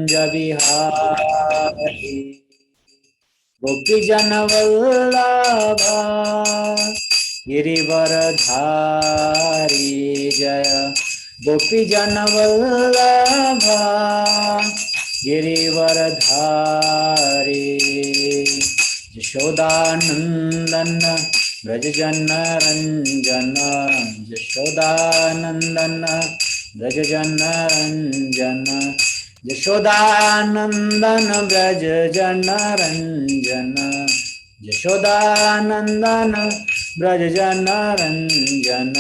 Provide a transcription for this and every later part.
कुंज विहारी गोपीजन वल्लभा गिरिवरधारी जय गोपीजन वल्लभा गिरिवरधारी यशोदानंदन ब्रजजन रंजन यशोदानंदन ब्रजजन रंजन यशोदानंदन ब्रजजन रंजन यशोदानंदन ब्रजजन रंजन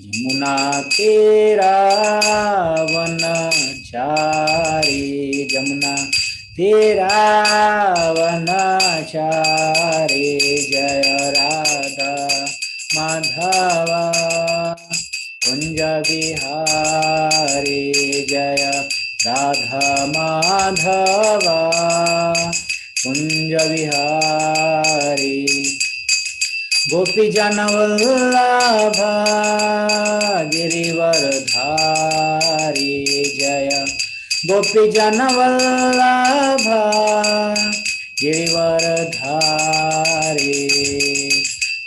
यमुना तीरावनचारी यमुना तीरावनचारी जय राधा माधवा कुंज विहारी जय राधा माधवा कुंज विहारी गोपीजन वल्लभा गिरिवरधारी जय गोपीजन वल्लभा गिरिवरधारी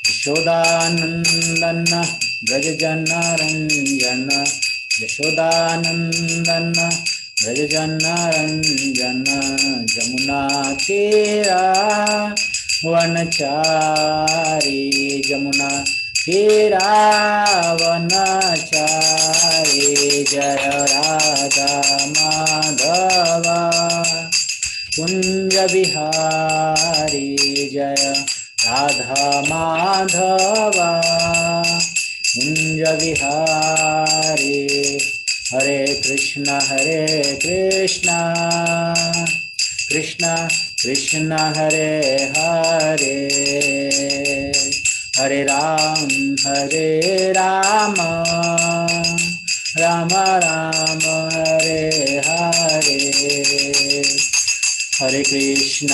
यशोदानंदन ब्रजजन रंजन यशोदानंदन ब्रजजन रंजन यमुना तीरावनचारी यमुना तीरावनचारी जय राधा माधवा कुंज विहारी जय राधा माधवा कुंज विहारी हरे कृष्ण कृष्ण कृष्ण हरे हरे हरे राम राम राम हरे हरे हरे कृष्ण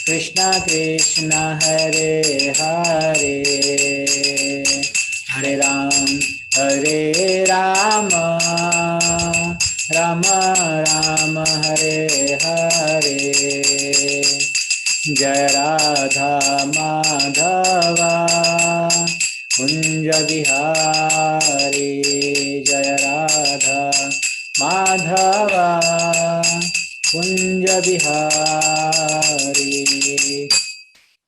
कृष्ण कृष्ण हरे हरे हरे राम राम राम हरे हरे जय राधा माधवा कुंज विहारी जय राधा माधवा कुंज विहारी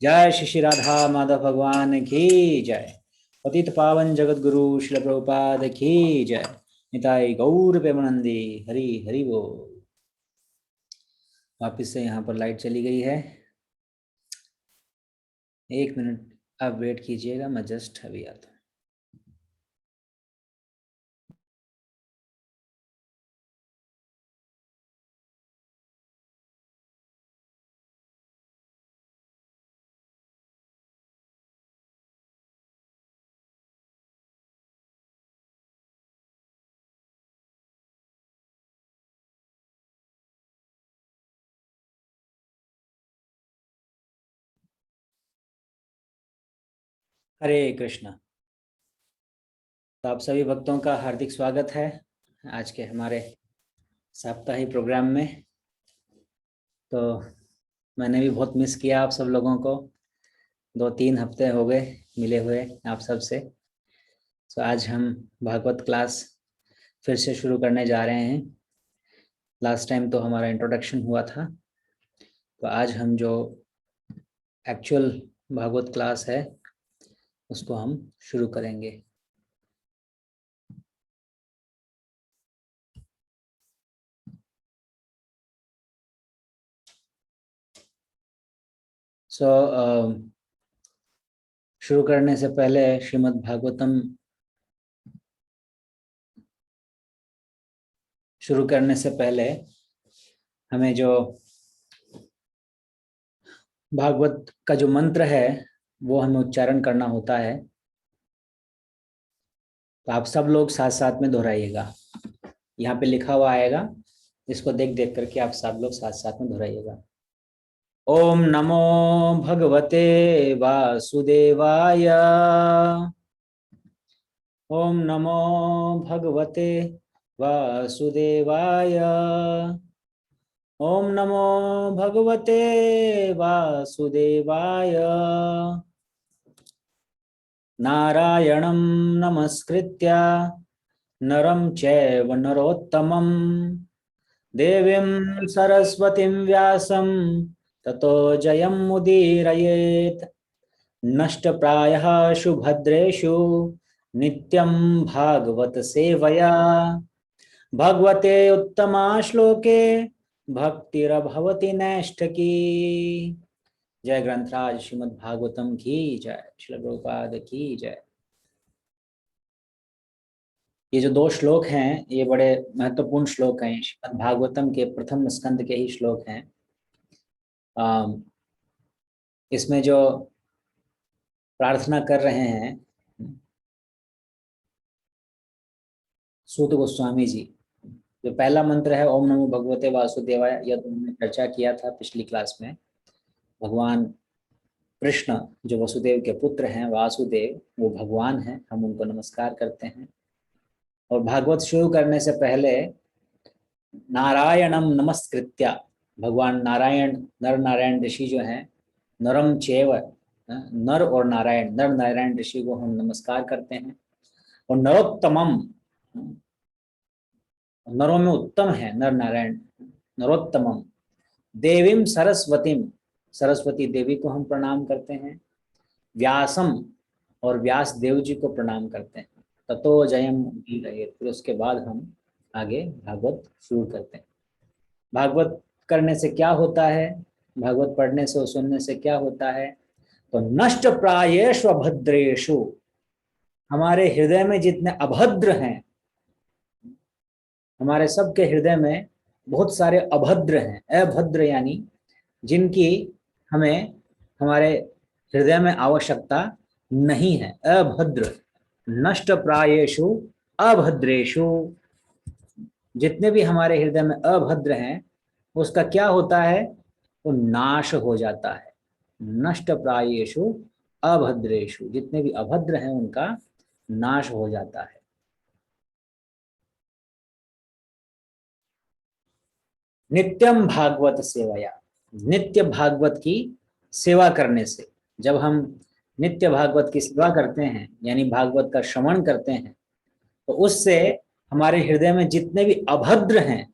जय श्री राधा माधव भगवान की जय। पतित पावन जगत गुरु श्रील प्रभुपाद की जय। निताई गौर प्रेमानंदी हरि हरि बोल। वापिस से यहाँ पर लाइट चली गई है, 1 मिनट आप वेट कीजिएगा, मैं जस्ट अभी आता हूँ। हरे कृष्णा। तो आप सभी भक्तों का हार्दिक स्वागत है आज के हमारे साप्ताहिक प्रोग्राम में। तो मैंने भी बहुत मिस किया आप सब लोगों को, 2-3 हफ्ते हो गए मिले हुए आप सब से। तो आज हम भागवत क्लास फिर से शुरू करने जा रहे हैं। लास्ट टाइम तो हमारा इंट्रोडक्शन हुआ था, तो आज हम जो एक्चुअल भागवत क्लास है उसको हम शुरू करेंगे। शुरू करने से पहले श्रीमद् भागवतम शुरू करने से पहले हमें जो भागवत का जो मंत्र है वो हमें उच्चारण करना होता है। तो आप सब लोग साथ साथ में दोहराइएगा। यहाँ पे लिखा हुआ आएगा, इसको देख देख करके आप सब लोग साथ साथ में दोहराइएगा। ओम नमो भगवते वासुदेवाय। ओम नमो भगवते वासुदेवाय। ओम नमो भगवते वासुदेवाय। नारायणं नमस्कृत्य नरं चैव नरोत्तमं देवीं सरस्वतीं व्यासं ततो जयमुदीरयेत्। नष्टप्रायः शुभद्रेषु नित्यं भागवत सेवया भगवते उत्तमा श्लोके भक्तिरभवति नैष्ठकी। जय ग्रंथराज श्रीमद् भागवतम की जय। श्रील प्रभुपाद की जय। ये जो दो श्लोक हैं ये बड़े महत्वपूर्ण श्लोक हैं। श्रीमद् भागवतम के प्रथम स्कंद के ही श्लोक हैं। इसमें जो प्रार्थना कर रहे हैं सूत गोस्वामी जी, जो पहला मंत्र है ओम नमो भगवते वासुदेवाय, यह तो हमने चर्चा किया था पिछली क्लास में। भगवान कृष्ण जो वसुदेव के पुत्र हैं, वासुदेव वो भगवान हैं, हम उनको नमस्कार करते हैं। और भागवत शुरू करने से पहले नारायणम नमस्कृत्या, भगवान नारायण नर नारायण ऋषि जो हैं, नरम चैव, नर और नारायण, नर नारायण ऋषि को हम नमस्कार करते हैं। और नरोत्तमम, नरों में उत्तम है नर नारायण, नरोत्तमम। देवीम सरस्वतीम, सरस्वती देवी को हम प्रणाम करते हैं। व्यासम, और व्यास देव जी को प्रणाम करते हैं। ततो जयम रहे, फिर उसके बाद हम आगे भागवत शुरू करते हैं। भागवत करने से क्या होता है, भागवत पढ़ने से और सुनने से क्या होता है? तो नष्ट प्रायेषु अभद्रेषु, हमारे हृदय में जितने अभद्र हैं, हमारे सबके हृदय में बहुत सारे अभद्र हैं। अभद्र यानी जिनकी हमें हमारे हृदय में आवश्यकता नहीं है, अभद्र। नष्ट प्रायेषु अभद्रेषु, जितने भी हमारे हृदय में अभद्र हैं उसका क्या होता है? वो नाश हो जाता है। नष्ट प्रायेषु अभद्रेषु, जितने भी अभद्र हैं उनका नाश हो जाता है। नित्यम भागवत सेवया, नित्य भागवत की सेवा करने से, जब हम नित्य भागवत की सेवा करते हैं यानी भागवत का श्रवण करते हैं, तो उससे हमारे हृदय में जितने भी अभद्र हैं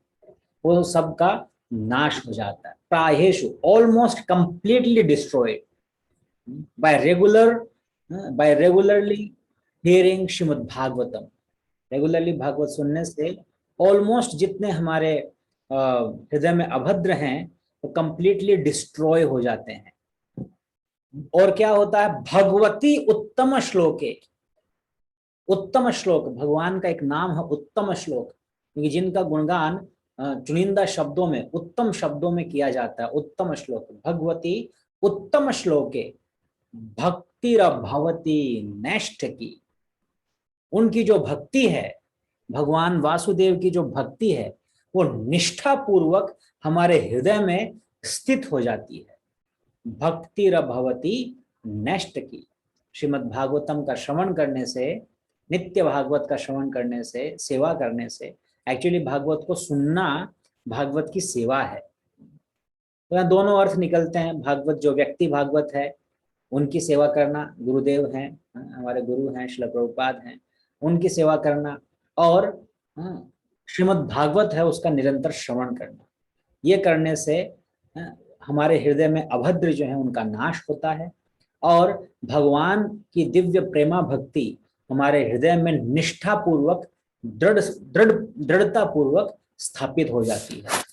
वो सबका नाश हो जाता है। प्रायेषु, almost completely destroyed by regularly hearing Shrimad Bhagavatam. Regularly Bhagavat सुनने से ऑलमोस्ट जितने हमारे हृदय में अभद्र हैं वो कंप्लीटली डिस्ट्रॉय हो जाते हैं। और क्या होता है? भगवती उत्तम श्लोके, उत्तम श्लोक, भगवान का एक नाम है उत्तम श्लोक, क्योंकि जिनका गुणगान चुनिंदा शब्दों में, उत्तम शब्दों में किया जाता है। उत्तम श्लोक, भगवती उत्तम श्लोके भक्तिरभवती नैष्ठकी। उनकी जो भक्ति है, भगवान वासुदेव की जो भक्ति है, वो निष्ठा पूर्वक हमारे हृदय में स्थित हो जाती है। भक्तिरभवती नैष्ठकी। श्रीमद् भागवतम का श्रवण करने से, नित्य भागवत का श्रवण करने से, सेवा करने से, एक्चुअली भागवत को सुनना भागवत की सेवा है। तो यहाँ दोनों अर्थ निकलते हैं। भागवत जो व्यक्ति भागवत है उनकी सेवा करना, गुरुदेव हैं, हमारे गुरु हैं, श्रील प्रभुपाद हैं, उनकी सेवा करना। और श्रीमद् भागवत है उसका निरंतर श्रवण करना। ये करने से हमारे हृदय में अभद्र जो है उनका नाश होता है और भगवान की दिव्य प्रेमा भक्ति हमारे हृदय में निष्ठा पूर्वक, दृढ़ता पूर्वक स्थापित हो जाती है।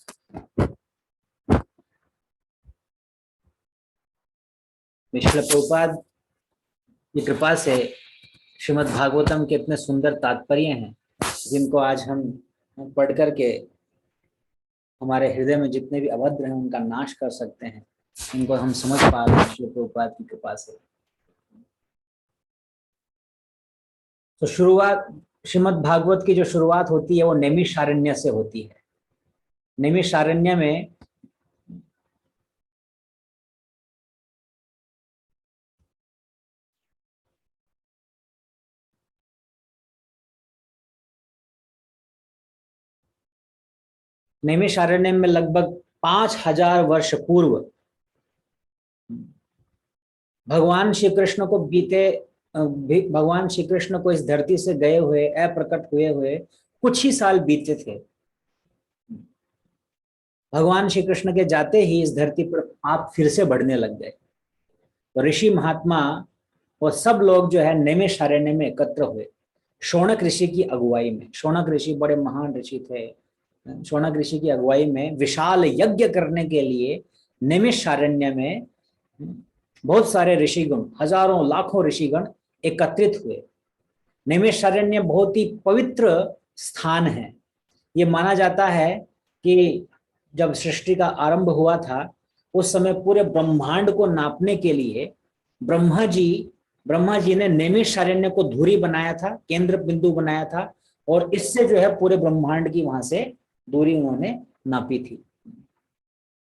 श्रील प्रभुपाद की कृपा से श्रीमद् भागवतम के इतने सुंदर तात्पर्य हैं जिनको आज हम पढ़ करके हमारे हृदय में जितने भी अभद्र हैं उनका नाश कर सकते हैं, इनको हम समझ पा रहे हैं श्री प्रभुपाद की कृपा से। तो शुरुआत, श्रीमद् भागवत की जो शुरुआत होती है वो नैमिषारण्य से होती है। नैमिषारण्य में नैमिषारण्य में लगभग 5000 वर्ष पूर्व भगवान श्री कृष्ण को भगवान श्री कृष्ण को इस धरती से गए हुए, अप्रकट हुए कुछ ही साल बीते थे। भगवान श्री कृष्ण के जाते ही इस धरती पर पाप फिर से बढ़ने लग गए। तो ऋषि महात्मा और सब लोग जो है नैमिषारण्य में एकत्र हुए शौनक ऋषि की अगुवाई में। शौनक ऋषि बड़े महान ऋषि थे। शौनक ऋषि की अगुवाई में विशाल यज्ञ करने के लिए नैमिषारण्य में बहुत सारे ऋषिगण, हजारों लाखों ऋषिगण एकत्रित हुए। नैमिषारण्य बहुत ही पवित्र स्थान है। ये माना जाता है कि जब सृष्टि का आरंभ हुआ था उस समय पूरे ब्रह्मांड को नापने के लिए ब्रह्मा जी ने नैमिषारण्य को धुरी बनाया था, केंद्र बिंदु बनाया था, और इससे जो है पूरे ब्रह्मांड की वहां से दूरी उन्होंने नापी थी।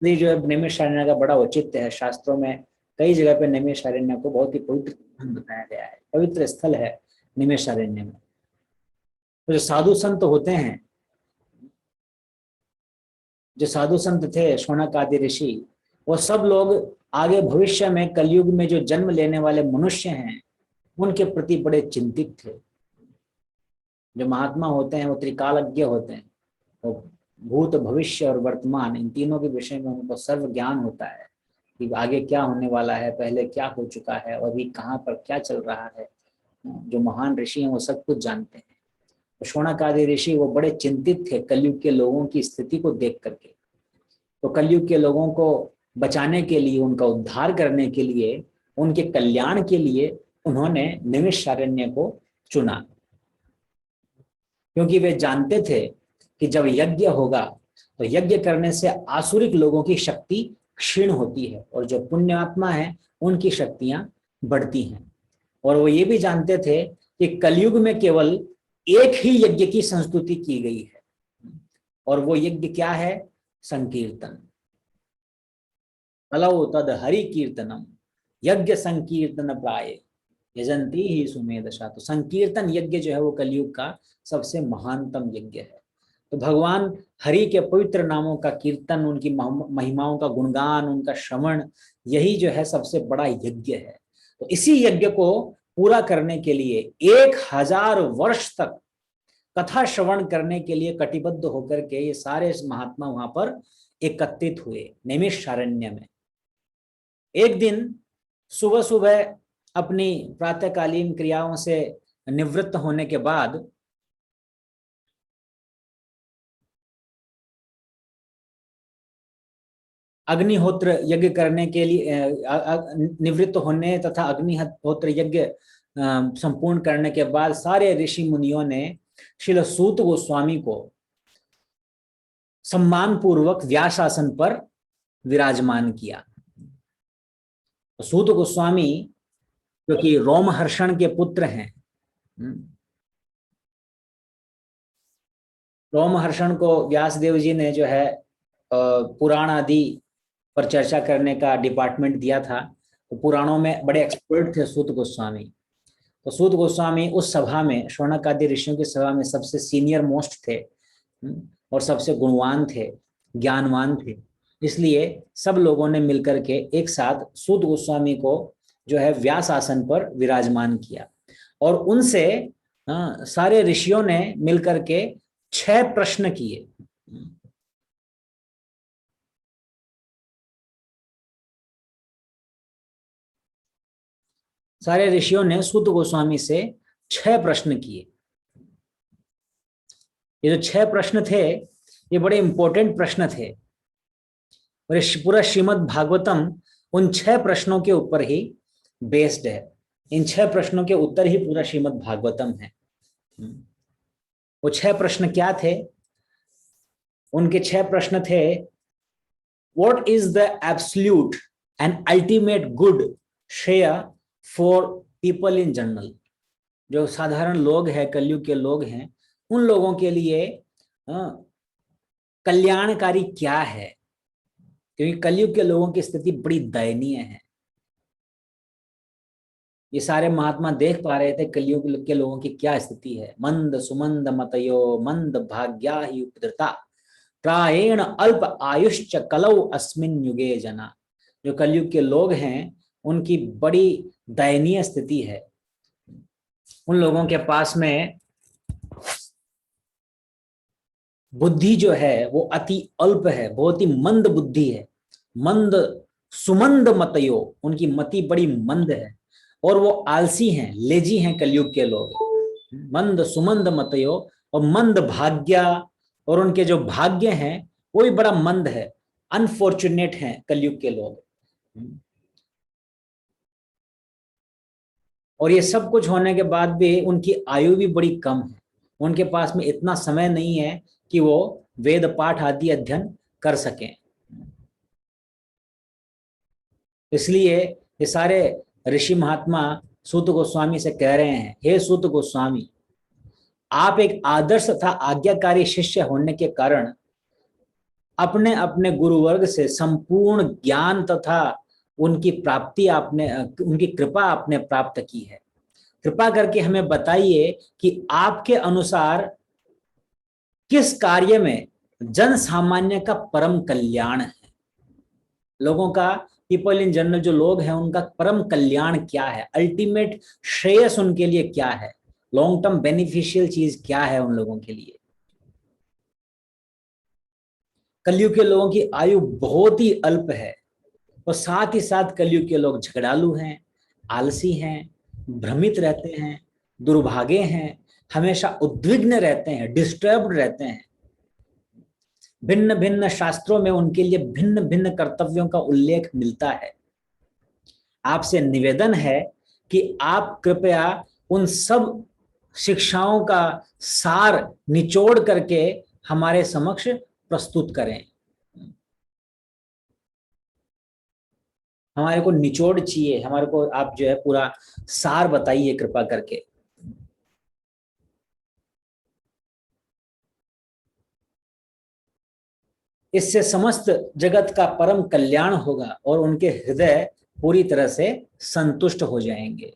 ये जो है नैमिषारण्य का बड़ा औचित्य है। शास्त्रों में कई जगह पे नैमिषारण्य को बहुत ही पवित्र बताया गया है। पवित्र स्थल है नैमिषारण्य में। तो जो साधु संत होते हैं, जो साधु संत थे, शौनक आदि ऋषि, वो सब लोग आगे भविष्य में कलयुग में जो जन्म लेने वाले मनुष्य हैं उनके प्रति बड़े चिंतित थे। जो महात्मा होते हैं वो त्रिकालज्ञ होते हैं। वो भूत, भविष्य और वर्तमान, इन तीनों के विषय में उनको सर्व ज्ञान होता है कि आगे क्या होने वाला है, पहले क्या हो चुका है और अभी कहाँ पर क्या चल रहा है। जो महान ऋषि हैं वो सब कुछ जानते हैं। तो शौनक आदि ऋषि वो बड़े चिंतित थे कलयुग के लोगों की स्थिति को देख करके। तो कलयुग के लोगों को बचाने के लिए, उनका उद्धार करने के लिए, उनके कल्याण के लिए उन्होंने नैमिषारण्य को चुना, क्योंकि वे जानते थे कि जब यज्ञ होगा तो यज्ञ करने से आसुरिक लोगों की शक्ति क्षीण होती है और जो पुण्यात्मा है उनकी शक्तियां बढ़ती हैं। और वो ये भी जानते थे कि कलयुग में केवल एक ही यज्ञ की संस्तुति की गई है, और वो यज्ञ क्या है? संकीर्तन। कलौ तद हरि कीर्तनम यज्ञ संकीर्तन प्राय यजंती ही सुमेधसा। तो संकीर्तन यज्ञ जो है वो कलयुग का सबसे महानतम यज्ञ है। तो भगवान हरि के पवित्र नामों का कीर्तन, उनकी महिमाओं का गुणगान, उनका श्रवण, यही जो है सबसे बड़ा यज्ञ है। तो इसी यज्ञ को पूरा करने के लिए 1000 वर्ष तक कथा श्रवण करने के लिए कटिबद्ध होकर के ये सारे महात्मा वहां पर एकत्रित हुए नैमिषारण्य में। एक दिन सुबह सुबह अपनी प्रातःकालीन क्रियाओं से निवृत्त होने के बाद अग्निहोत्र यज्ञ करने के लिए निवृत्त होने तथा अग्निहोत्र यज्ञ संपूर्ण करने के बाद सारे ऋषि मुनियों ने श्रील सूत गोस्वामी को सम्मान पूर्वक व्यासासन पर विराजमान किया। सूत गोस्वामी जो कि रोमहर्षण के पुत्र हैं, रोमहर्षण को व्यासदेव जी ने जो है पुराण आदि पर चर्चा करने का डिपार्टमेंट दिया था। तो पुराणों में बड़े एक्सपर्ट थे सूत गोस्वामी। तो सूत गोस्वामी उस सभा में, शौनक आदि ऋषियों की सभा में सबसे सीनियर मोस्ट थे और सबसे गुणवान थे, ज्ञानवान थे। इसलिए सब लोगों ने मिलकर के एक साथ सूत गोस्वामी को जो है व्यास आसन पर विराजमान किया और उनसे सारे ऋषियों ने मिलकर के 6 प्रश्न किए। सारे ऋषियों ने सूत गोस्वामी से 6 प्रश्न किए। ये जो 6 प्रश्न थे ये बड़े इंपॉर्टेंट प्रश्न थे और पूरा श्रीमद् भागवतम उन 6 प्रश्नों के ऊपर ही बेस्ड है। इन 6 प्रश्नों के उत्तर ही पूरा श्रीमद् भागवतम है। वो 6 प्रश्न क्या थे? उनके 6 प्रश्न थे, what is the absolute and ultimate good श्रेय फॉर पीपल इन जनरल। जो साधारण लोग हैं, कलयुग के लोग हैं, उन लोगों के लिए कल्याणकारी क्या है, क्योंकि कलयुग के लोगों की स्थिति बड़ी दयनीय है। ये सारे महात्मा देख पा रहे थे कलयुग के लोगों की क्या स्थिति है। मंद सुमंद मतयो मंद भाग्या ही उपद्रता। प्रायेण अल्प आयुष्च कलौ अस्मिन युगे जना। जो कलयुग के लोग हैं उनकी बड़ी दयनीय स्थिति है। उन लोगों के पास में बुद्धि जो है वो अति अल्प है, बहुत ही मंद बुद्धि है। मंद सुमंद मतयो, उनकी मति बड़ी मंद है और वो आलसी हैं, लेजी हैं कलयुग के लोग। मंद सुमंद मतयो, और मंद भाग्य, और उनके जो भाग्य हैं वो भी बड़ा मंद है, अनफॉर्चुनेट हैं कलयुग के लोग। और ये सब कुछ होने के बाद भी उनकी आयु भी बड़ी कम है। उनके पास में इतना समय नहीं है कि वो वेद पाठ आदि अध्ययन कर सकें। इसलिए ये सारे ऋषि महात्मा सूत गोस्वामी से कह रहे हैं, हे सूत गोस्वामी, आप एक आदर्श तथा आज्ञाकारी शिष्य होने के कारण अपने अपने गुरु वर्ग से संपूर्ण ज्ञान तथा उनकी प्राप्ति आपने, उनकी कृपा आपने प्राप्त की है। कृपा करके हमें बताइए कि आपके अनुसार किस कार्य में जन सामान्य का परम कल्याण है। लोगों का, पीपल इन जनरल जो लोग हैं, उनका परम कल्याण क्या है, अल्टीमेट श्रेयस उनके लिए क्या है, लॉन्ग टर्म बेनिफिशियल चीज क्या है उन लोगों के लिए। कलयुग के लोगों की आयु बहुत ही अल्प है और साथ ही साथ कलयुग के लोग झगड़ालू हैं, आलसी हैं, भ्रमित रहते हैं, दुर्भागे हैं, हमेशा उद्विग्न रहते हैं, डिस्टर्ब्ड रहते हैं। भिन्न भिन्न शास्त्रों में उनके लिए भिन्न भिन्न कर्तव्यों का उल्लेख मिलता है। आपसे निवेदन है कि आप कृपया उन सब शिक्षाओं का सार निचोड़ करके हमारे समक्ष प्रस्तुत करें। हमारे को निचोड़ चाहिए, हमारे को आप जो है पूरा सार बताइए कृपा करके। इससे समस्त जगत का परम कल्याण होगा और उनके हृदय पूरी तरह से संतुष्ट हो जाएंगे।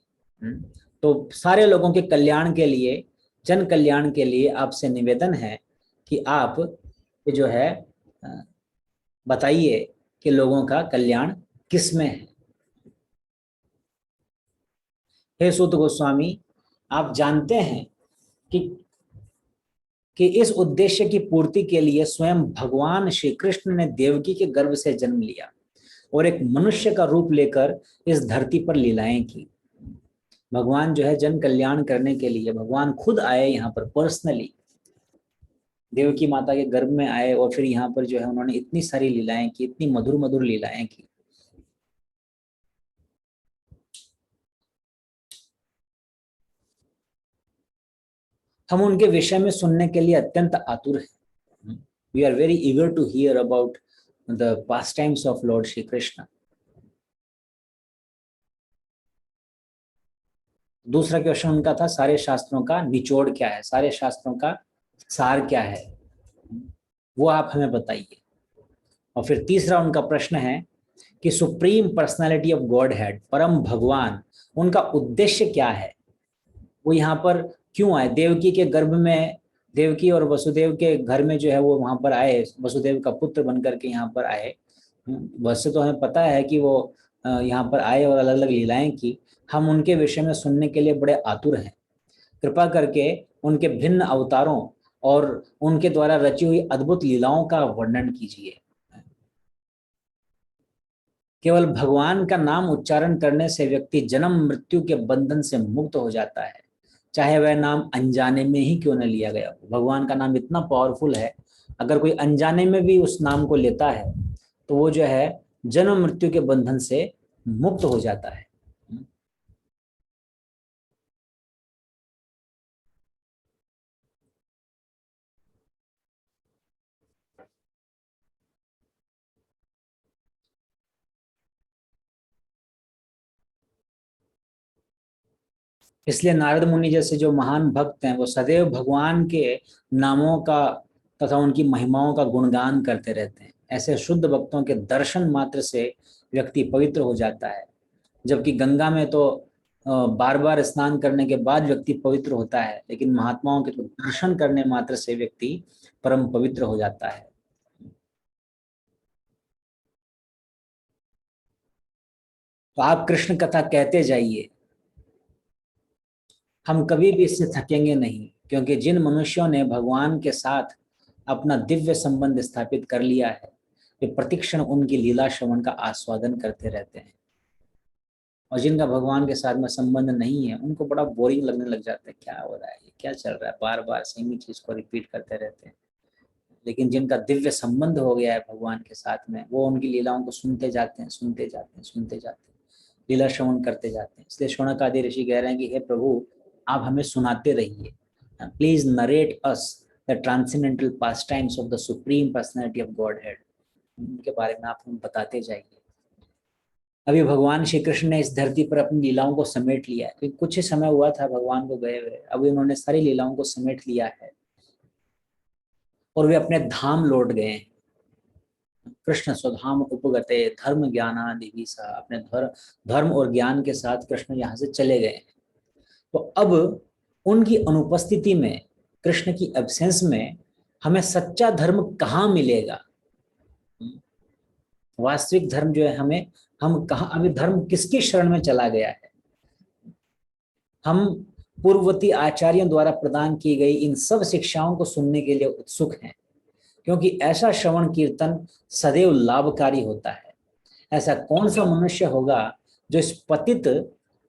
तो सारे लोगों के कल्याण के लिए, जन कल्याण के लिए आपसे निवेदन है कि आप ये जो है बताइए कि लोगों का कल्याण किस में है। हे सूत गोस्वामी, आप जानते हैं कि इस उद्देश्य की पूर्ति के लिए स्वयं भगवान श्री कृष्ण ने देवकी के गर्भ से जन्म लिया और एक मनुष्य का रूप लेकर इस धरती पर लीलाएं की। भगवान जो है जन कल्याण करने के लिए भगवान खुद आए यहाँ पर पर्सनली, देवकी माता के गर्भ में आए और फिर यहाँ पर जो है उन्होंने इतनी सारी लीलाएं की, इतनी मधुर मधुर लीलाएं की। हम उनके विषय में सुनने के लिए अत्यंत आतुर हैं। We are very eager to hear about the past times of lord Shri Krishna. दूसरा क्वेश्चन उनका था, सारे शास्त्रों का निचोड़ क्या है, सारे शास्त्रों का सार क्या है, वो आप हमें बताइए। और फिर तीसरा उनका प्रश्न है कि supreme personality of God head, परम भगवान, उनका उद्देश्य क्या है, वो यहाँ पर क्यों आए, देवकी के गर्भ में, देवकी और वसुदेव के घर में जो है वो वहां पर आए, वसुदेव का पुत्र बनकर के यहाँ पर आए। वैसे तो हमें पता है कि वो यहाँ पर आए और अलग अलग लीलाएं की। हम उनके विषय में सुनने के लिए बड़े आतुर हैं। कृपा करके उनके भिन्न अवतारों और उनके द्वारा रची हुई अद्भुत लीलाओं का वर्णन कीजिए। केवल भगवान का नाम उच्चारण करने से व्यक्ति जन्म मृत्यु के बंधन से मुक्त हो जाता है, चाहे वह नाम अनजाने में ही क्यों न लिया गया हो। भगवान का नाम इतना पावरफुल है, अगर कोई अनजाने में भी उस नाम को लेता है तो वो जो है जन्म मृत्यु के बंधन से मुक्त हो जाता है। इसलिए नारद मुनि जैसे जो महान भक्त हैं वो सदैव भगवान के नामों का तथा उनकी महिमाओं का गुणगान करते रहते हैं। ऐसे शुद्ध भक्तों के दर्शन मात्र से व्यक्ति पवित्र हो जाता है, जबकि गंगा में तो बार बार स्नान करने के बाद व्यक्ति पवित्र होता है, लेकिन महात्माओं के तो दर्शन करने मात्र से व्यक्ति परम पवित्र हो जाता है। तो आप कृष्ण कथा कहते जाइए, हम कभी भी इससे थकेंगे नहीं, क्योंकि जिन मनुष्यों ने भगवान के साथ अपना दिव्य संबंध स्थापित कर लिया है, वे प्रतिक्षण उनकी लीला श्रवण का आस्वादन करते रहते हैं। और जिनका भगवान के साथ में संबंध नहीं है, उनको बड़ा बोरिंग लगने लग जाता है, क्या हो रहा है, क्या चल रहा है, बार बार सेम ही चीज को रिपीट करते रहते हैं। लेकिन जिनका दिव्य संबंध हो गया है भगवान के साथ में, वो उनकी लीलाओं को सुनते जाते हैं, सुनते जाते हैं, सुनते जाते हैं, लीला श्रवण करते जाते हैं। इसलिए शौनक आदि ऋषि कह रहे हैं कि हे प्रभु, आप हमें सुनाते रहिए, please narrate us the transcendental pass times of the supreme personality of God head. उनके बारे में आप हमें बताते जाइए। अभी भगवान श्री कृष्ण ने इस धरती पर अपनी लीलाओं को समेट लिया है, क्योंकि कुछ ही समय हुआ था भगवान को गए हुए, अभी उन्होंने सारी लीलाओं को समेट लिया है और वे अपने धाम लौट गए हैं। कृष्ण स्वधाम उपगते धर्म ज्ञानादि सा, अपने धर्म और ज्ञान के साथ कृष्ण यहाँ से चले गए। तो अब उनकी अनुपस्थिति में, कृष्ण की एब्सेंस में, हमें सच्चा धर्म कहाँ मिलेगा? वास्तविक धर्म जो है, हम कहाँ, अभी धर्म किसकी शरण में चला गया है? हम पूर्ववर्ती आचार्यों द्वारा प्रदान की गई इन सब शिक्षाओं को सुनने के लिए उत्सुक हैं, क्योंकि ऐसा श्रवण कीर्तन सदैव लाभकारी होता है। ऐसा कौन सा मनुष्य होगा जो इस पतित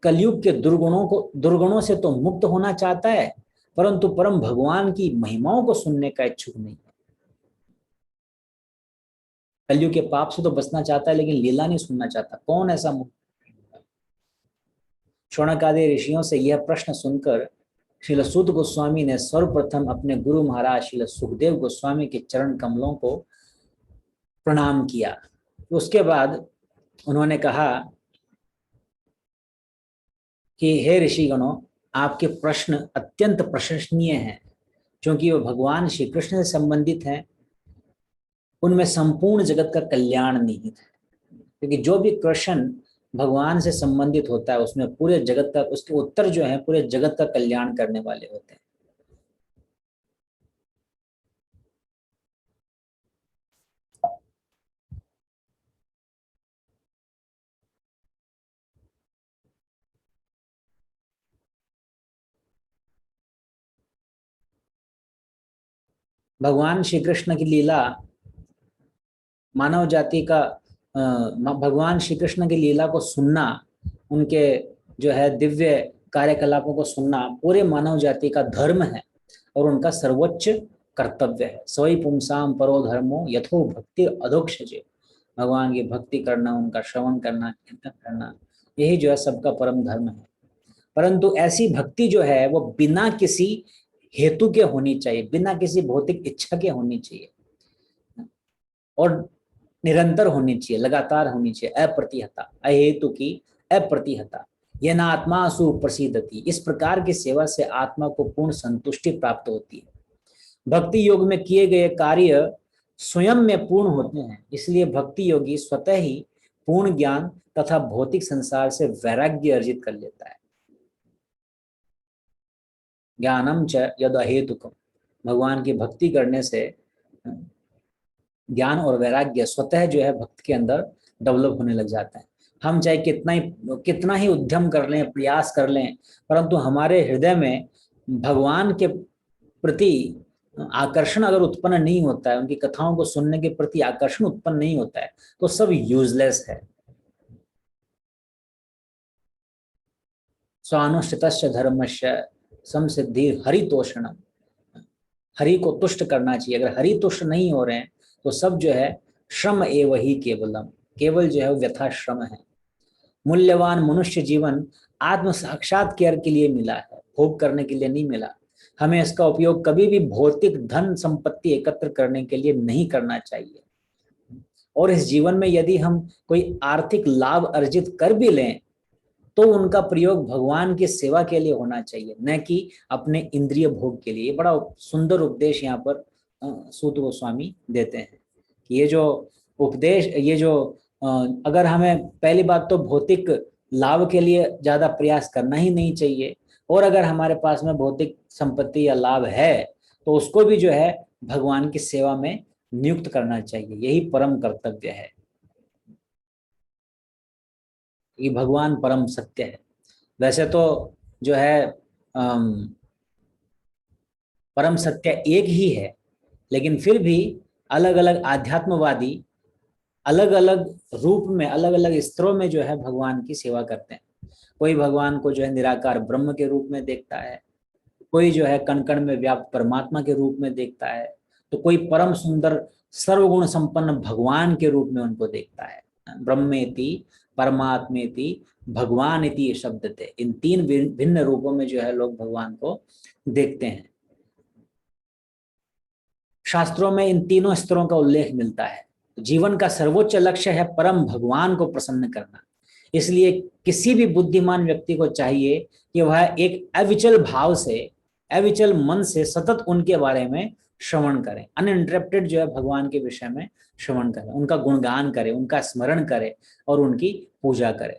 कलयुग के दुर्गुणों से तो मुक्त होना चाहता है, परंतु परम भगवान की महिमाओं को सुनने का इच्छुक नहीं है। कलयुग के पाप से तो बचना चाहता है, लेकिन लीला नहीं सुनना चाहता। कौन ऐसा? शौनक आदि ऋषियों से यह प्रश्न सुनकर श्रील सूत गोस्वामी ने सर्वप्रथम अपने गुरु महाराज श्रील सुखदेव गोस्वामी के चरण कमलों को प्रणाम किया। उसके बाद उन्होंने कहा कि हे ऋषिगणों, आपके प्रश्न अत्यंत प्रशंसनीय हैं, क्योंकि वो भगवान श्री कृष्ण से संबंधित हैं। उनमें संपूर्ण जगत का कल्याण निहित है, क्योंकि जो भी कृष्ण भगवान से संबंधित होता है, उसमें पूरे जगत का, उसके उत्तर जो है पूरे जगत का कल्याण करने वाले होते हैं। भगवान श्री कृष्ण की लीला मानव जाति का, भगवान श्री कृष्ण की लीला को सुनना, उनके जो है दिव्य कार्यकलापों को सुनना पूरे मानव जाति का धर्म है और उनका सर्वोच्च कर्तव्य है। सवै पुंसाम परो धर्मो यथो भक्ति अधोक्षजे। भगवान की भक्ति करना, उनका श्रवण करना, कीर्तन करना, यही जो है सबका परम धर्म है। परंतु ऐसी भक्ति जो है वो बिना किसी हेतु के होनी चाहिए, बिना किसी भौतिक इच्छा के होनी चाहिए और निरंतर होनी चाहिए, लगातार होनी चाहिए, अप्रतिहता, अहेतु की अप्रतिहता। यह ना आत्मा सु प्रसिद्धति। इस प्रकार की सेवा से आत्मा को पूर्ण संतुष्टि प्राप्त होती है। भक्ति योग में किए गए कार्य स्वयं में पूर्ण होते हैं, इसलिए भक्ति योगी स्वतः ही पूर्ण ज्ञान तथा भौतिक संसार से वैराग्य अर्जित कर लेता है। ज्ञानम च यद अहेतुकम। भगवान की भक्ति करने से ज्ञान और वैराग्य स्वतः जो है भक्त के अंदर डेवलप होने लग जाता है। हम चाहे कितना ही उद्यम कर लें, प्रयास कर लें, परंतु हमारे हृदय में भगवान के प्रति आकर्षण अगर उत्पन्न नहीं होता है, उनकी कथाओं को सुनने के प्रति आकर्षण उत्पन्न नहीं होता है, तो सब यूजलेस है। स्वानुष्ठितस्य धर्मस्य संसिद्धि हरितोषणम। हरि को तुष्ट करना चाहिए। अगर हरि तुष्ट नहीं हो रहे हैं तो सब जो है श्रम एव ही केवलम, केवल जो है व्यथा श्रम है। मूल्यवान मनुष्य जीवन आत्म साक्षात्कार के लिए मिला है, भोग करने के लिए नहीं मिला। हमें इसका उपयोग कभी भी भौतिक धन संपत्ति एकत्र करने के लिए नहीं करना चाहिए। और इस जीवन में यदि हम कोई आर्थिक लाभ अर्जित कर भी लें तो उनका प्रयोग भगवान की सेवा के लिए होना चाहिए, न कि अपने इंद्रिय भोग के लिए। बड़ा सुंदर उपदेश यहाँ पर सूत गोस्वामी देते हैं कि ये जो उपदेश, ये जो अगर हमें पहली बात तो भौतिक लाभ के लिए ज्यादा प्रयास करना ही नहीं चाहिए, और अगर हमारे पास में भौतिक संपत्ति या लाभ है तो उसको भी जो है भगवान की सेवा में नियुक्त करना चाहिए। यही परम कर्तव्य है। कि भगवान परम सत्य है। वैसे तो जो है परम सत्य एक ही है, लेकिन फिर भी अलग अलग आध्यात्मवादी अलग अलग रूप में, अलग अलग स्तरों में जो है भगवान की सेवा करते हैं। कोई भगवान को जो है निराकार ब्रह्म के रूप में देखता है, कोई जो है कण कण में व्याप्त परमात्मा के रूप में देखता है, तो कोई परम सुंदर सर्वगुण संपन्न भगवान के रूप में उनको देखता है। ब्रह्मेति परमात्मेति भगवान इति शब्द थे, इन तीन भिन्न रूपों में जो है लोग भगवान को देखते हैं। शास्त्रों में इन तीनों स्तरों का उल्लेख मिलता है। जीवन का सर्वोच्च लक्ष्य है परम भगवान को प्रसन्न करना। इसलिए किसी भी बुद्धिमान व्यक्ति को चाहिए कि वह एक अविचल भाव से, अविचल मन से सतत उनके बारे में श्रवण करें, अनइंटरप्टेड जो है भगवान के विषय में श्रवण करें, उनका गुणगान करें, उनका स्मरण करें और उनकी पूजा करें।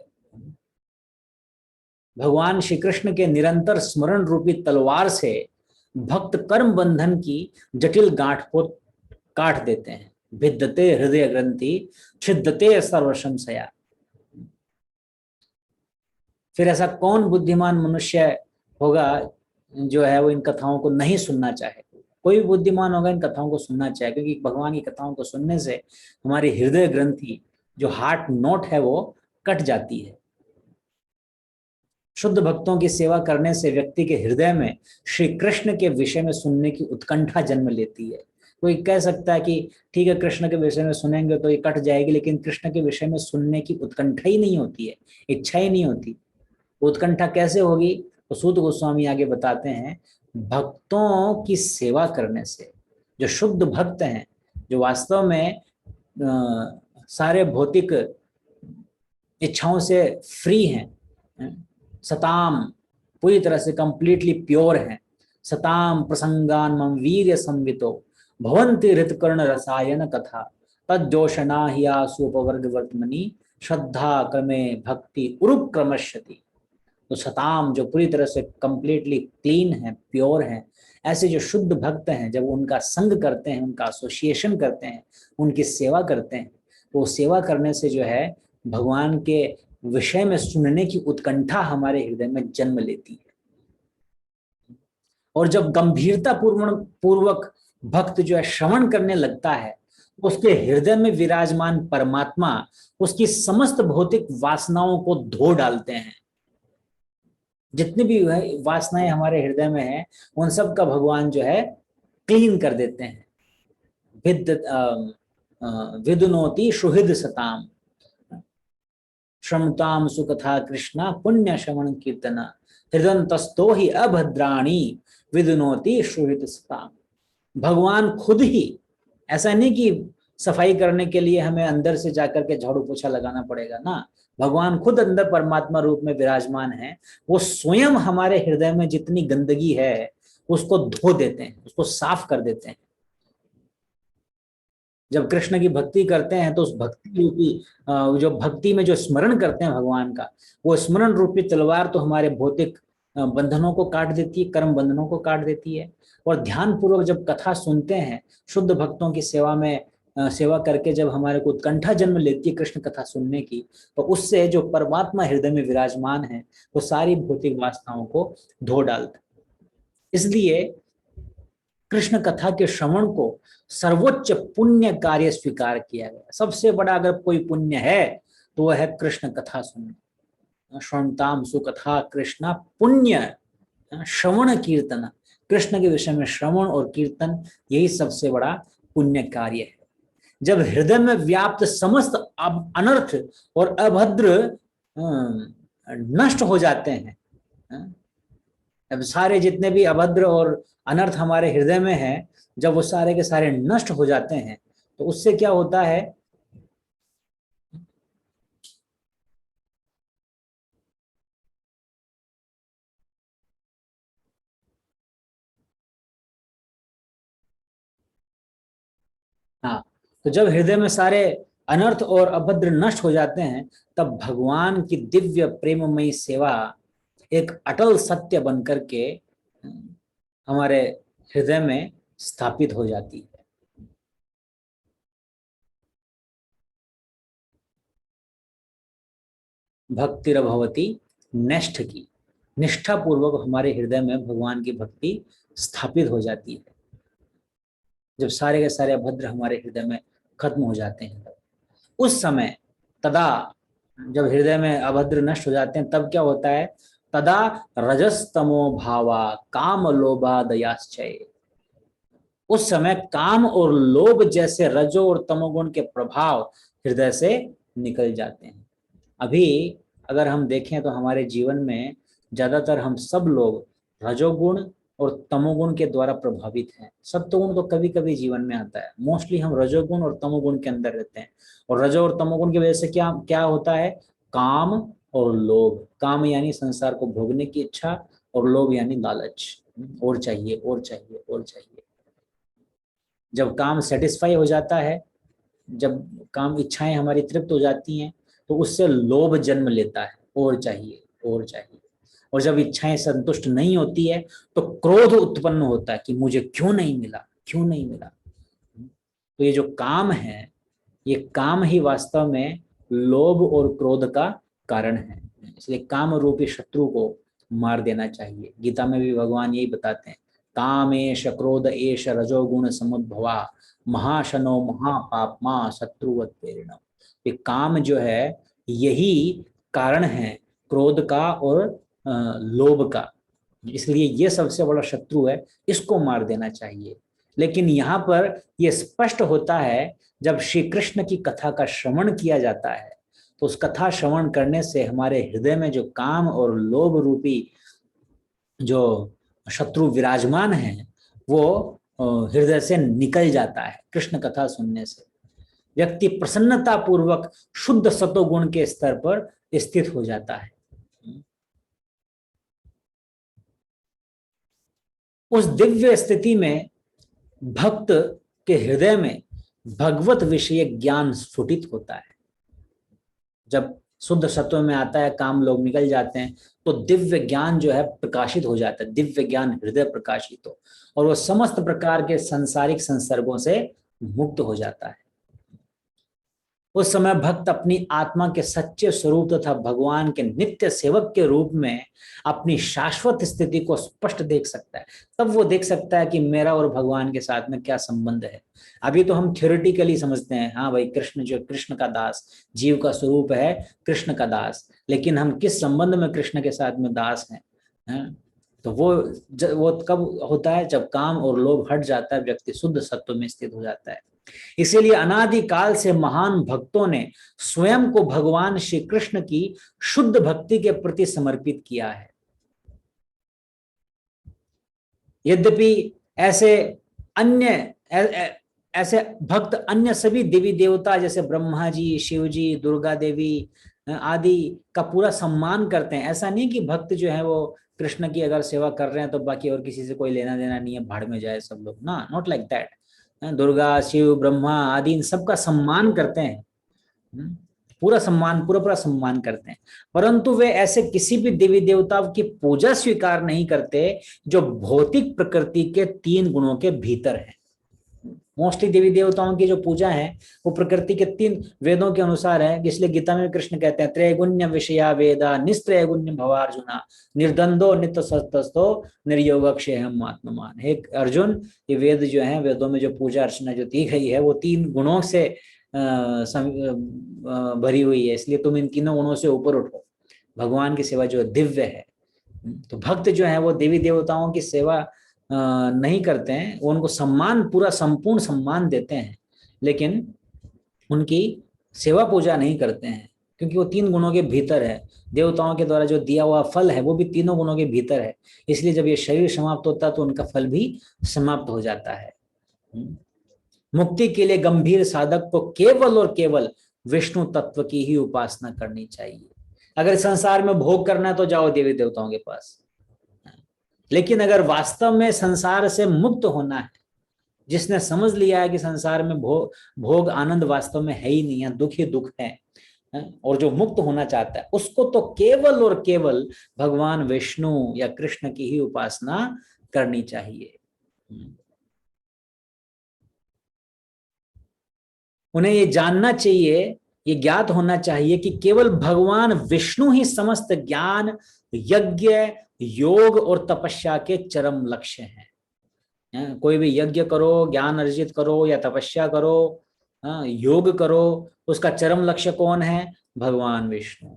भगवान श्री कृष्ण के निरंतर स्मरण रूपी तलवार से भक्त कर्म बंधन की जटिल गांठ को काट देते हैं। भिद्यते हृदय ग्रंथि छिद्यते सर्व संशया। फिर ऐसा कौन बुद्धिमान मनुष्य होगा जो है वो इन कथाओं को नहीं सुनना चाहे। कोई भी बुद्धिमान होगा इन कथाओं को सुनना चाहे, क्योंकि भगवान की कथाओं को सुनने से हमारी हृदय ग्रंथि, जो हार्ट नोट है, वो कट जाती है। शुद्ध भक्तों की सेवा करने से व्यक्ति के हृदय में श्री कृष्ण के विषय में सुनने की उत्कंठा जन्म लेती है। कोई कह सकता है कि ठीक है कृष्ण के विषय में सुनेंगे तो ये कट जाएगी, लेकिन कृष्ण के विषय में सुनने की उत्कंठा ही नहीं होती है, इच्छा ही नहीं होती। उत्कंठा कैसे होगी? तो सूत गोस्वामी आगे बताते हैं, भक्तों की सेवा करने से, जो शुद्ध भक्त हैं, जो वास्तव में सारे भौतिक इच्छाओं से फ्री हैं, सताम पूरी तरह से कंप्लीटली प्योर है, सताम प्रसंगान मम वीर्य संवितो भवंति हृतकर्ण रसायन कथा तज्जोषणा हिया सुपवर्ग वर्तमनी श्रद्धा क्रमे भक्ति उरुप क्रमश्यति। तो सताम जो पूरी तरह से कंप्लीटली क्लीन है, प्योर है, ऐसे जो शुद्ध भक्त हैं, जब उनका संग करते हैं, उनका एसोसिएशन करते हैं, उनकी सेवा करते हैं, तो सेवा करने से जो है भगवान के विषय में सुनने की उत्कंठा हमारे हृदय में जन्म लेती है। और जब गंभीरता पूर्वक भक्त जो है श्रवण करने लगता है, उसके हृदय में विराजमान परमात्मा उसकी समस्त भौतिक वासनाओं को धो डालते हैं। जितनी भी वासनाएं हमारे हृदय में है, उन सब का भगवान जो है क्लीन कर देते हैं। विदुनोति सुहृद सताम श्रमताम सुकथा कृष्णा पुण्य श्रवण कीर्तना हृदयंतस्तो ही अभद्राणी विदुनोति सुहृद सताम। भगवान खुद ही, ऐसा नहीं कि सफाई करने के लिए हमें अंदर से जाकर के झाड़ू पोछा लगाना पड़ेगा ना, भगवान खुद अंदर परमात्मा रूप में विराजमान है, वो स्वयं हमारे हृदय में जितनी गंदगी है उसको धो देते हैं, उसको साफ कर देते हैं। जब कृष्ण की भक्ति करते हैं तो उस भक्ति रूपी जो भक्ति में जो स्मरण करते हैं भगवान का, वो स्मरण रूपी तलवार तो हमारे भौतिक बंधनों को काट देती है, कर्म बंधनों को काट देती है। और ध्यान पूर्वक जब कथा सुनते हैं, शुद्ध भक्तों की सेवा में सेवा करके जब हमारे को उत्कंठा जन्म लेती है कृष्ण कथा सुनने की, तो उससे जो परमात्मा हृदय में विराजमान है वो सारी भौतिक वासनाओं को धो डालता है। इसलिए कृष्ण कथा के श्रवण को सर्वोच्च पुण्य कार्य स्वीकार किया गया। सबसे बड़ा अगर कोई पुण्य है तो वह है कृष्ण कथा सुनना। श्रवणताम सुकथा कृष्णा पुण्य श्रवण कीर्तन, कृष्ण के विषय में श्रवण और कीर्तन, यही सबसे बड़ा पुण्य कार्य है। जब हृदय में व्याप्त समस्त अनर्थ और अभद्र नष्ट हो जाते हैं, अब सारे जितने भी अभद्र और अनर्थ हमारे हृदय में है, जब वो सारे के सारे नष्ट हो जाते हैं, तो उससे क्या होता है? हाँ, तो जब हृदय में सारे अनर्थ और अभद्र नष्ट हो जाते हैं, तब भगवान की दिव्य प्रेममयी सेवा एक अटल सत्य बनकर के हमारे हृदय में स्थापित हो जाती है। भक्तिरभवती निष्ठ की, निष्ठा पूर्वक हमारे हृदय में भगवान की भक्ति स्थापित हो जाती है। जब सारे के सारे अभद्र हमारे हृदय में खत्म हो जाते हैं, उस समय तदा, जब हृदय में अभद्र नष्ट हो जाते हैं तब क्या होता है, तदा रजस्तमो भावा काम लोभा दयाश्चय। उस समय काम और लोभ जैसे रजो और तमोगुण के प्रभाव हृदय से निकल जाते हैं। अभी अगर हम देखें तो हमारे जीवन में ज्यादातर हम सब लोग रजोगुण और तमोगुण के द्वारा प्रभावित हैं। सत्वगुण तो कभी कभी जीवन में आता है, मोस्टली हम रजोगुण और तमोगुण के अंदर रहते हैं। और रजो और तमोगुण की वजह से क्या क्या होता है, काम और लोभ। काम यानी संसार को भोगने की इच्छा, और लोभ यानी लालच, और चाहिए और चाहिए और चाहिए। जब काम सेटिस्फाई हो जाता है, जब काम इच्छाएं हमारी तृप्त हो जाती हैं, तो उससे लोभ जन्म लेता है, और चाहिए और चाहिए। और जब इच्छाएं संतुष्ट नहीं होती है तो क्रोध उत्पन्न होता है कि मुझे क्यों नहीं मिला, क्यों नहीं मिला। तो ये जो काम है, ये काम ही वास्तव में लोभ और क्रोध का कारण है। इसलिए काम रूपी शत्रु को मार देना चाहिए। गीता में भी भगवान यही बताते हैं, काम एष क्रोध एष रजोगुण समुद्भवा महाशनो महापापमा शत्रुवत प्रेरणा। ये काम जो है यही कारण है क्रोध का और लोभ का, इसलिए ये सबसे बड़ा शत्रु है, इसको मार देना चाहिए। लेकिन यहाँ पर यह स्पष्ट होता है, जब श्री कृष्ण की कथा का श्रवण किया जाता है तो उस कथा श्रवण करने से हमारे हृदय में जो काम और लोभ रूपी जो शत्रु विराजमान है वो हृदय से निकल जाता है। कृष्ण कथा सुनने से व्यक्ति प्रसन्नता पूर्वक शुद्ध सतोगुण के स्तर पर स्थित हो जाता है। उस दिव्य स्थिति में भक्त के हृदय में भगवत विषय ज्ञान स्फुटित होता है। जब शुद्ध सत्व में आता है, काम लोग निकल जाते हैं, तो दिव्य ज्ञान जो है प्रकाशित हो जाता है। दिव्य ज्ञान हृदय प्रकाशित हो, और वो समस्त प्रकार के सांसारिक संसर्गों से मुक्त हो जाता है। उस समय भक्त अपनी आत्मा के सच्चे स्वरूप तथा भगवान के नित्य सेवक के रूप में अपनी शाश्वत स्थिति को स्पष्ट देख सकता है। तब वो देख सकता है कि मेरा और भगवान के साथ में क्या संबंध है। अभी तो हम थ्योरेटिकली समझते हैं, हाँ भाई कृष्ण जो कृष्ण का दास, जीव का स्वरूप है कृष्ण का दास, लेकिन हम किस संबंध में कृष्ण के साथ में दास हैं, है? तो वो कब होता है, जब काम और लोभ हट जाता है, व्यक्ति शुद्ध सत्व में स्थित हो जाता है। इसीलिए अनादिकाल से महान भक्तों ने स्वयं को भगवान श्री कृष्ण की शुद्ध भक्ति के प्रति समर्पित किया है। यद्यपि ऐसे अन्य ऐसे भक्त अन्य सभी देवी देवता जैसे ब्रह्मा जी, शिव जी, दुर्गा देवी आदि का पूरा सम्मान करते हैं। ऐसा नहीं कि भक्त जो है वो कृष्ण की अगर सेवा कर रहे हैं तो बाकी और किसी से कोई लेना देना नहीं है, भाड़ में जाए सब लोग ना, not like that. Durga, Shiva, Brahma आदि इन सबका सम्मान करते हैं, पूरा सम्मान, पूरा पूरा सम्मान करते हैं। परंतु वे ऐसे किसी भी देवी देवताओं की पूजा स्वीकार नहीं करते जो भौतिक प्रकृति के 3 गुणों के भीतर है। मोस्टली देवी देवताओं की जो पूजा है वो प्रकृति के 3 वेदों के अनुसार है। इसलिए गीता में कृष्ण कहते हैं, त्रैगुण्य विषया वेदा निस्त्रैगुण्य भवार्जुना निर्द्वंदो नित्य सत्तस्तो निर्योगक्षेहम आत्ममान। हे अर्जुन, ये वेद जो है, वेदों में जो पूजा अर्चना जो दी गई है वो 3 गुणों से भरी हुई है, इसलिए तुम इन तीनों गुणों से ऊपर उठो। भगवान की सेवा जो दिव्य है, तो भक्त जो है वो देवी देवताओं की सेवा नहीं करते हैं, वो उनको सम्मान, पूरा संपूर्ण सम्मान देते हैं, लेकिन उनकी सेवा पूजा नहीं करते हैं, क्योंकि वो 3 गुणों के भीतर है। देवताओं के द्वारा जो दिया हुआ फल है वो भी तीनों गुणों के भीतर है। इसलिए जब ये शरीर समाप्त होता है तो उनका फल भी समाप्त हो जाता है। मुक्ति के लिए गंभीर साधक को केवल और केवल विष्णु तत्व की ही उपासना करनी चाहिए। अगर संसार में भोग करना है तो जाओ देवी देवताओं के पास, लेकिन अगर वास्तव में संसार से मुक्त होना है, जिसने समझ लिया है कि संसार में भोग आनंद वास्तव में है ही नहीं है, दुख ही दुख है, और जो मुक्त होना चाहता है उसको तो केवल और केवल भगवान विष्णु या कृष्ण की ही उपासना करनी चाहिए। उन्हें ये जानना चाहिए ये ज्ञात होना चाहिए कि केवल भगवान विष्णु ही समस्त ज्ञान, यज्ञ, योग और तपस्या के चरम लक्ष्य हैं। कोई भी यज्ञ करो, ज्ञान अर्जित करो या तपस्या करो, योग करो, उसका चरम लक्ष्य कौन है? भगवान विष्णु।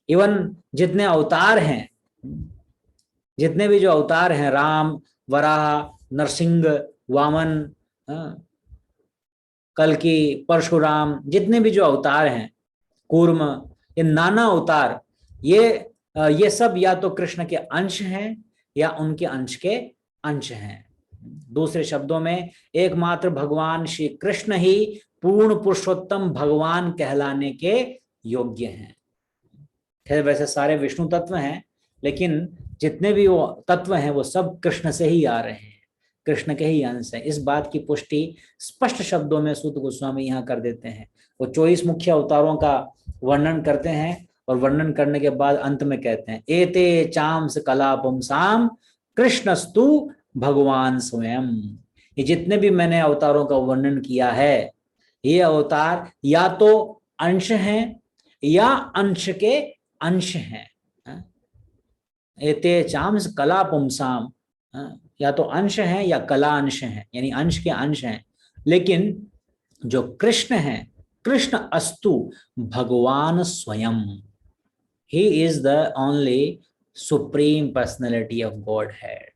इवन जितने अवतार हैं, जितने भी जो अवतार हैं, राम, वराह, नरसिंह, वामन, कल्कि, परशुराम, जितने भी जो अवतार हैं, कूर्म, ये नाना अवतार, ये सब या तो कृष्ण के अंश हैं या उनके अंश के अंश हैं। दूसरे शब्दों में एकमात्र भगवान श्री कृष्ण ही पूर्ण पुरुषोत्तम भगवान कहलाने के योग्य हैं। खैर वैसे सारे विष्णु तत्व हैं, लेकिन जितने भी वो तत्व हैं वो सब कृष्ण से ही आ रहे हैं, कृष्ण के ही अंश हैं। इस बात की पुष्टि स्पष्ट शब्दों में सूत गोस्वामी यहाँ कर देते हैं। वो 24 मुख्य अवतारों का वर्णन करते हैं और वर्णन करने के बाद अंत में कहते हैं, एते चांस कला पुंसाम कृष्णस्तु भगवान स्वयं। ये जितने भी मैंने अवतारों का वर्णन किया है, ये अवतार या तो अंश हैं या अंश के अंश हैं। एते चांस कला पुंसाम, या तो अंश हैं या कला अंश हैं, यानी अंश के अंश हैं। लेकिन जो कृष्ण है, कृष्ण अस्तु भगवान स्वयं, he is the only supreme personality of God head.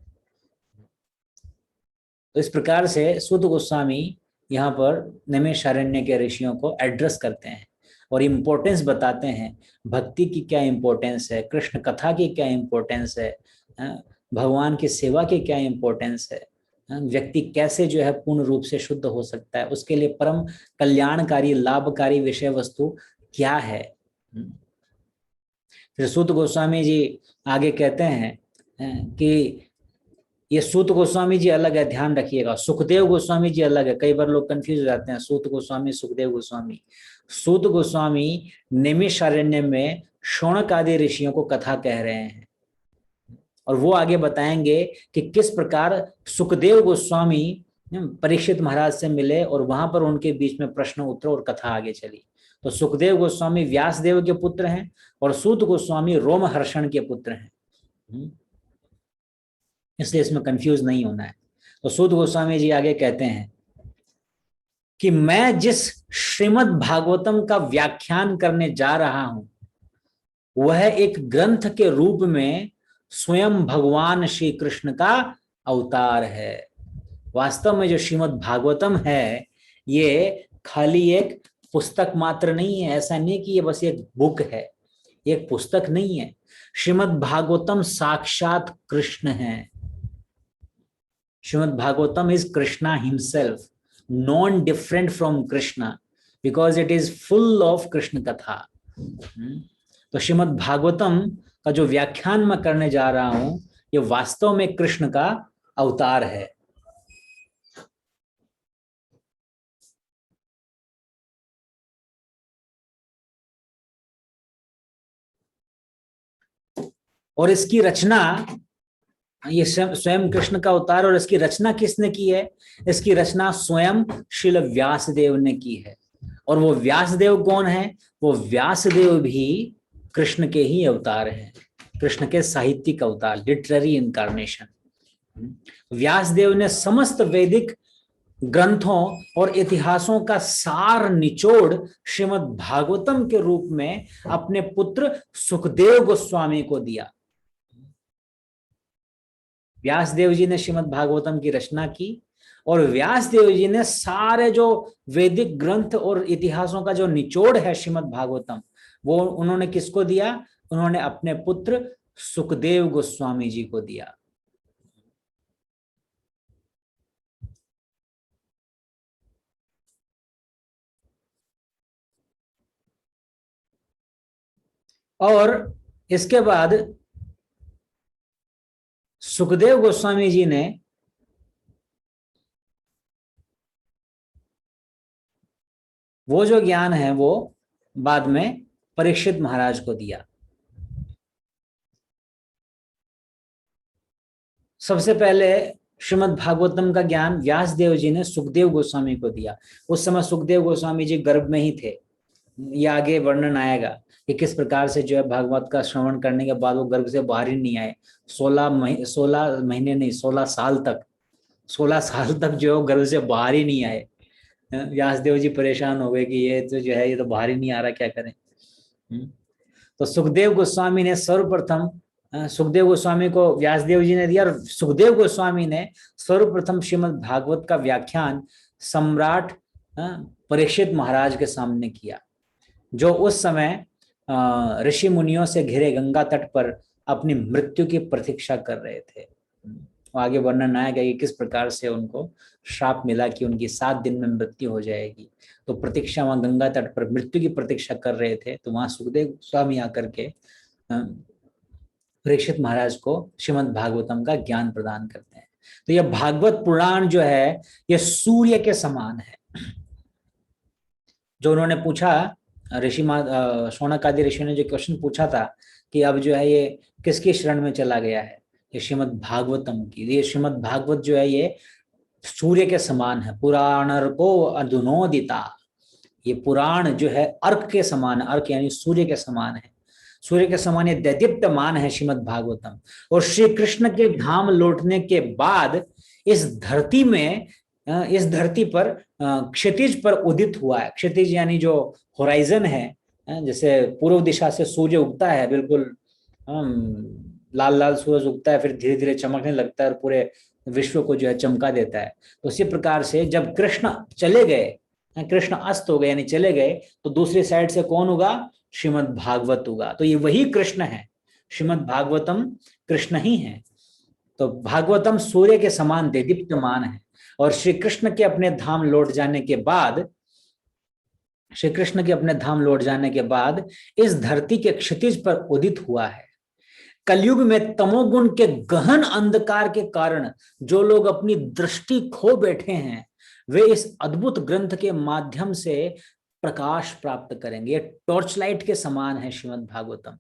तो इस प्रकार से सूत गोस्वामी यहाँ पर नैमिषारण्य के ऋषियों को एड्रेस करते हैं और इम्पोर्टेंस बताते हैं, भक्ति की क्या इम्पोर्टेंस है, कृष्ण कथा की क्या इम्पोर्टेंस है, भगवान की सेवा की क्या इम्पोर्टेंस है, व्यक्ति कैसे जो है पूर्ण रूप से शुद्ध हो सकता है, उसके लिए परम कल्याणकारी लाभकारी विषय वस्तु क्या है। फिर सूत गोस्वामी जी आगे कहते हैं कि ये सूत गोस्वामी जी अलग है, ध्यान रखिएगा, सुखदेव गोस्वामी जी अलग है। कई बार लोग कंफ्यूज हो जाते हैं, सूत गोस्वामी, सुखदेव गोस्वामी। सूत गोस्वामी नैमिषारण्य में शौनक आदि ऋषियों को कथा कह रहे हैं और वो आगे बताएंगे कि किस प्रकार सुखदेव गोस्वामी परीक्षित महाराज से मिले और वहां पर उनके बीच में प्रश्न उत्तर और कथा आगे चली। तो सुखदेव गोस्वामी व्यासदेव के पुत्र हैं और सूत गोस्वामी रोमहर्षण के पुत्र हैं, इसलिए इसमें कंफ्यूज नहीं होना है। तो सूत गोस्वामी जी आगे कहते हैं कि मैं जिस श्रीमद् भागवतम का व्याख्यान करने जा रहा हूं वह एक ग्रंथ के रूप में स्वयं भगवान श्री कृष्ण का अवतार है। वास्तव में जो श्रीमद् भागवतम है ये खाली एक पुस्तक मात्र नहीं है। ऐसा नहीं कि ये बस एक बुक है, एक पुस्तक नहीं है। श्रीमद् भागवतम साक्षात कृष्ण है। Shrimad Bhagavatam is Krishna himself, non-different from Krishna, because it is full of Krishna कथा। तो श्रीमद् भागवतम का जो व्याख्यान मैं करने जा रहा हूं ये वास्तव में कृष्ण का अवतार है। और इसकी रचना, ये स्वयं कृष्ण का अवतार, और इसकी रचना किसने की है? इसकी रचना स्वयं श्रील व्यासदेव ने की है। और वो व्यासदेव कौन है? वो व्यासदेव भी कृष्ण के ही अवतार हैं, कृष्ण के साहित्यिक अवतार, लिटरेरी इनकारनेशन। व्यासदेव ने समस्त वैदिक ग्रंथों और इतिहासों का सार निचोड़ श्रीमद् भागवतम के रूप में अपने पुत्र सुखदेव गोस्वामी को दिया। व्यासदेव जी ने श्रीमद् भागवतम की रचना की और व्यासदेव जी ने सारे जो वैदिक ग्रंथ और इतिहासों का जो निचोड़ है श्रीमद् भागवतम, वो उन्होंने किसको दिया? उन्होंने अपने पुत्र सुखदेव गोस्वामी जी को दिया। और इसके बाद सुखदेव गोस्वामी जी ने वो जो ज्ञान है वो बाद में परीक्षित महाराज को दिया। सबसे पहले श्रीमद् भागवतम का ज्ञान व्यास देव जी ने सुखदेव गोस्वामी को दिया। उस समय सुखदेव गोस्वामी जी गर्भ में ही थे। ये आगे वर्णन आएगा कि किस प्रकार से जो है भागवत का श्रवण करने के बाद वो गर्भ से बाहर ही नहीं आए। 16 महीने नहीं, 16 साल तक, 16 साल तक जो है वो गर्भ से बाहर ही नहीं आए। व्यासदेव जी परेशान हो गए कि ये तो जो है ये तो बाहर ही नहीं आ रहा, क्या करें। तो सुखदेव गोस्वामी ने सर्वप्रथम, सुखदेव गोस्वामी को व्यासदेव जी ने दिया, और सुखदेव गोस्वामी ने सर्वप्रथम श्रीमद् भागवत का व्याख्यान सम्राट परीक्षित महाराज के सामने किया, जो उस समय ऋषि मुनियों से घिरे गंगा तट पर अपनी मृत्यु की प्रतीक्षा कर रहे थे। आगे वर्णन आएगा कि किस प्रकार से उनको श्राप मिला कि उनकी 7 दिन में मृत्यु हो जाएगी। तो प्रतीक्षा, वहां गंगा तट पर मृत्यु की प्रतीक्षा कर रहे थे, तो वहां सुखदेव स्वामी आकर के परीक्षित महाराज को श्रीमद् भागवतम का ज्ञान प्रदान करते हैं। तो यह भागवत पुराण जो है यह सूर्य के समान है। जो उन्होंने पूछा, ऋषि शौनक आदि ऋषि ने जो क्वेश्चन पूछा था कि अब जो है ये किसकी शरण में चला गया है, ये श्रीमद् भागवतम की। ये श्रीमद् भागवत जो है ये सूर्य के समान है। पुराण को अधुनोदिता, ये पुराण जो है अर्क के समान है। अर्क यानी सूर्य के समान है। सूर्य के समान ये दैदीप्यमान है श्रीमद् भागवतम। और श्री कृष्ण के धाम लौटने के बाद इस धरती में, इस धरती पर क्षितिज पर उदित हुआ है। क्षितिज यानी जो होराइजन है, जैसे पूर्व दिशा से सूर्य उगता है, बिल्कुल लाल लाल सूरज उगता है, फिर धीरे धीरे चमकने लगता है और पूरे विश्व को जो है चमका देता है। तो उसी प्रकार से जब कृष्ण चले गए, कृष्ण अस्त हो गए यानी चले गए, तो दूसरी साइड से कौन होगा? श्रीमद् भागवत होगा। तो ये वही कृष्ण है, श्रीमद् भागवतम कृष्ण ही है। तो भागवतम सूर्य के समान देदीप्यमान है। और श्री कृष्ण के अपने धाम लौट जाने के बाद, श्री कृष्ण के अपने धाम लौट जाने के बाद इस धरती के क्षितिज पर उदित हुआ है। कलयुग में तमोगुण के गहन अंधकार के कारण जो लोग अपनी दृष्टि खो बैठे हैं, वे इस अद्भुत ग्रंथ के माध्यम से प्रकाश प्राप्त करेंगे। टॉर्च लाइट के समान है श्रीमद् भागवतम।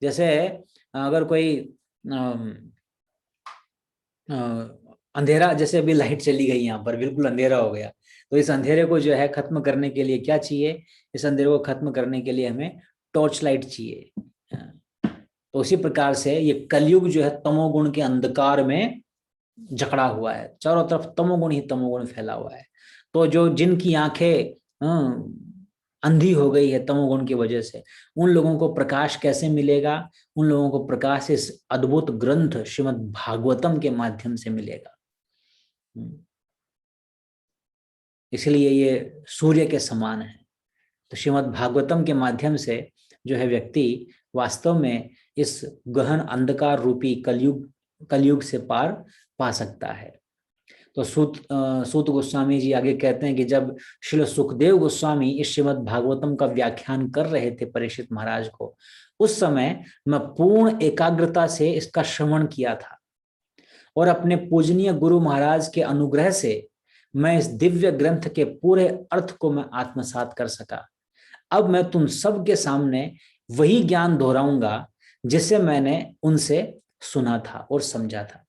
जैसे अगर कोई अंधेरा, जैसे अभी लाइट चली गई, यहाँ पर बिल्कुल अंधेरा हो गया, तो इस अंधेरे को जो है खत्म करने के लिए क्या चाहिए? इस अंधेरे को खत्म करने के लिए हमें टॉर्च लाइट चाहिए। तो उसी प्रकार से ये कलयुग जो है तमोगुण के अंधकार में जकड़ा हुआ है। चारों तरफ तमोगुण ही तमोगुण फैला हुआ है। तो जो जिनकी आंखें अंधी हो गई है तमोगुण की वजह से, उन लोगों को प्रकाश कैसे मिलेगा? उन लोगों को प्रकाश इस अद्भुत ग्रंथ श्रीमद् भागवतम के माध्यम से मिलेगा। इसलिए ये सूर्य के समान है। तो श्रीमद् भागवतम के माध्यम से जो है व्यक्ति वास्तव में इस गहन अंधकार रूपी कलयुग से पार पा सकता है। तो सूत गोस्वामी जी आगे कहते हैं कि जब श्री सुखदेव गोस्वामी इस श्रीमद् भागवतम का व्याख्यान कर रहे थे परीक्षित महाराज को, उस समय मैं पूर्ण एकाग्रता से इसका श्रवण किया था और अपने पूजनीय गुरु महाराज के अनुग्रह से मैं इस दिव्य ग्रंथ के पूरे अर्थ को मैं आत्मसात कर सका। अब मैं तुम सब के सामने वही ज्ञान दोहराऊंगा जिसे मैंने उनसे सुना था और समझा था।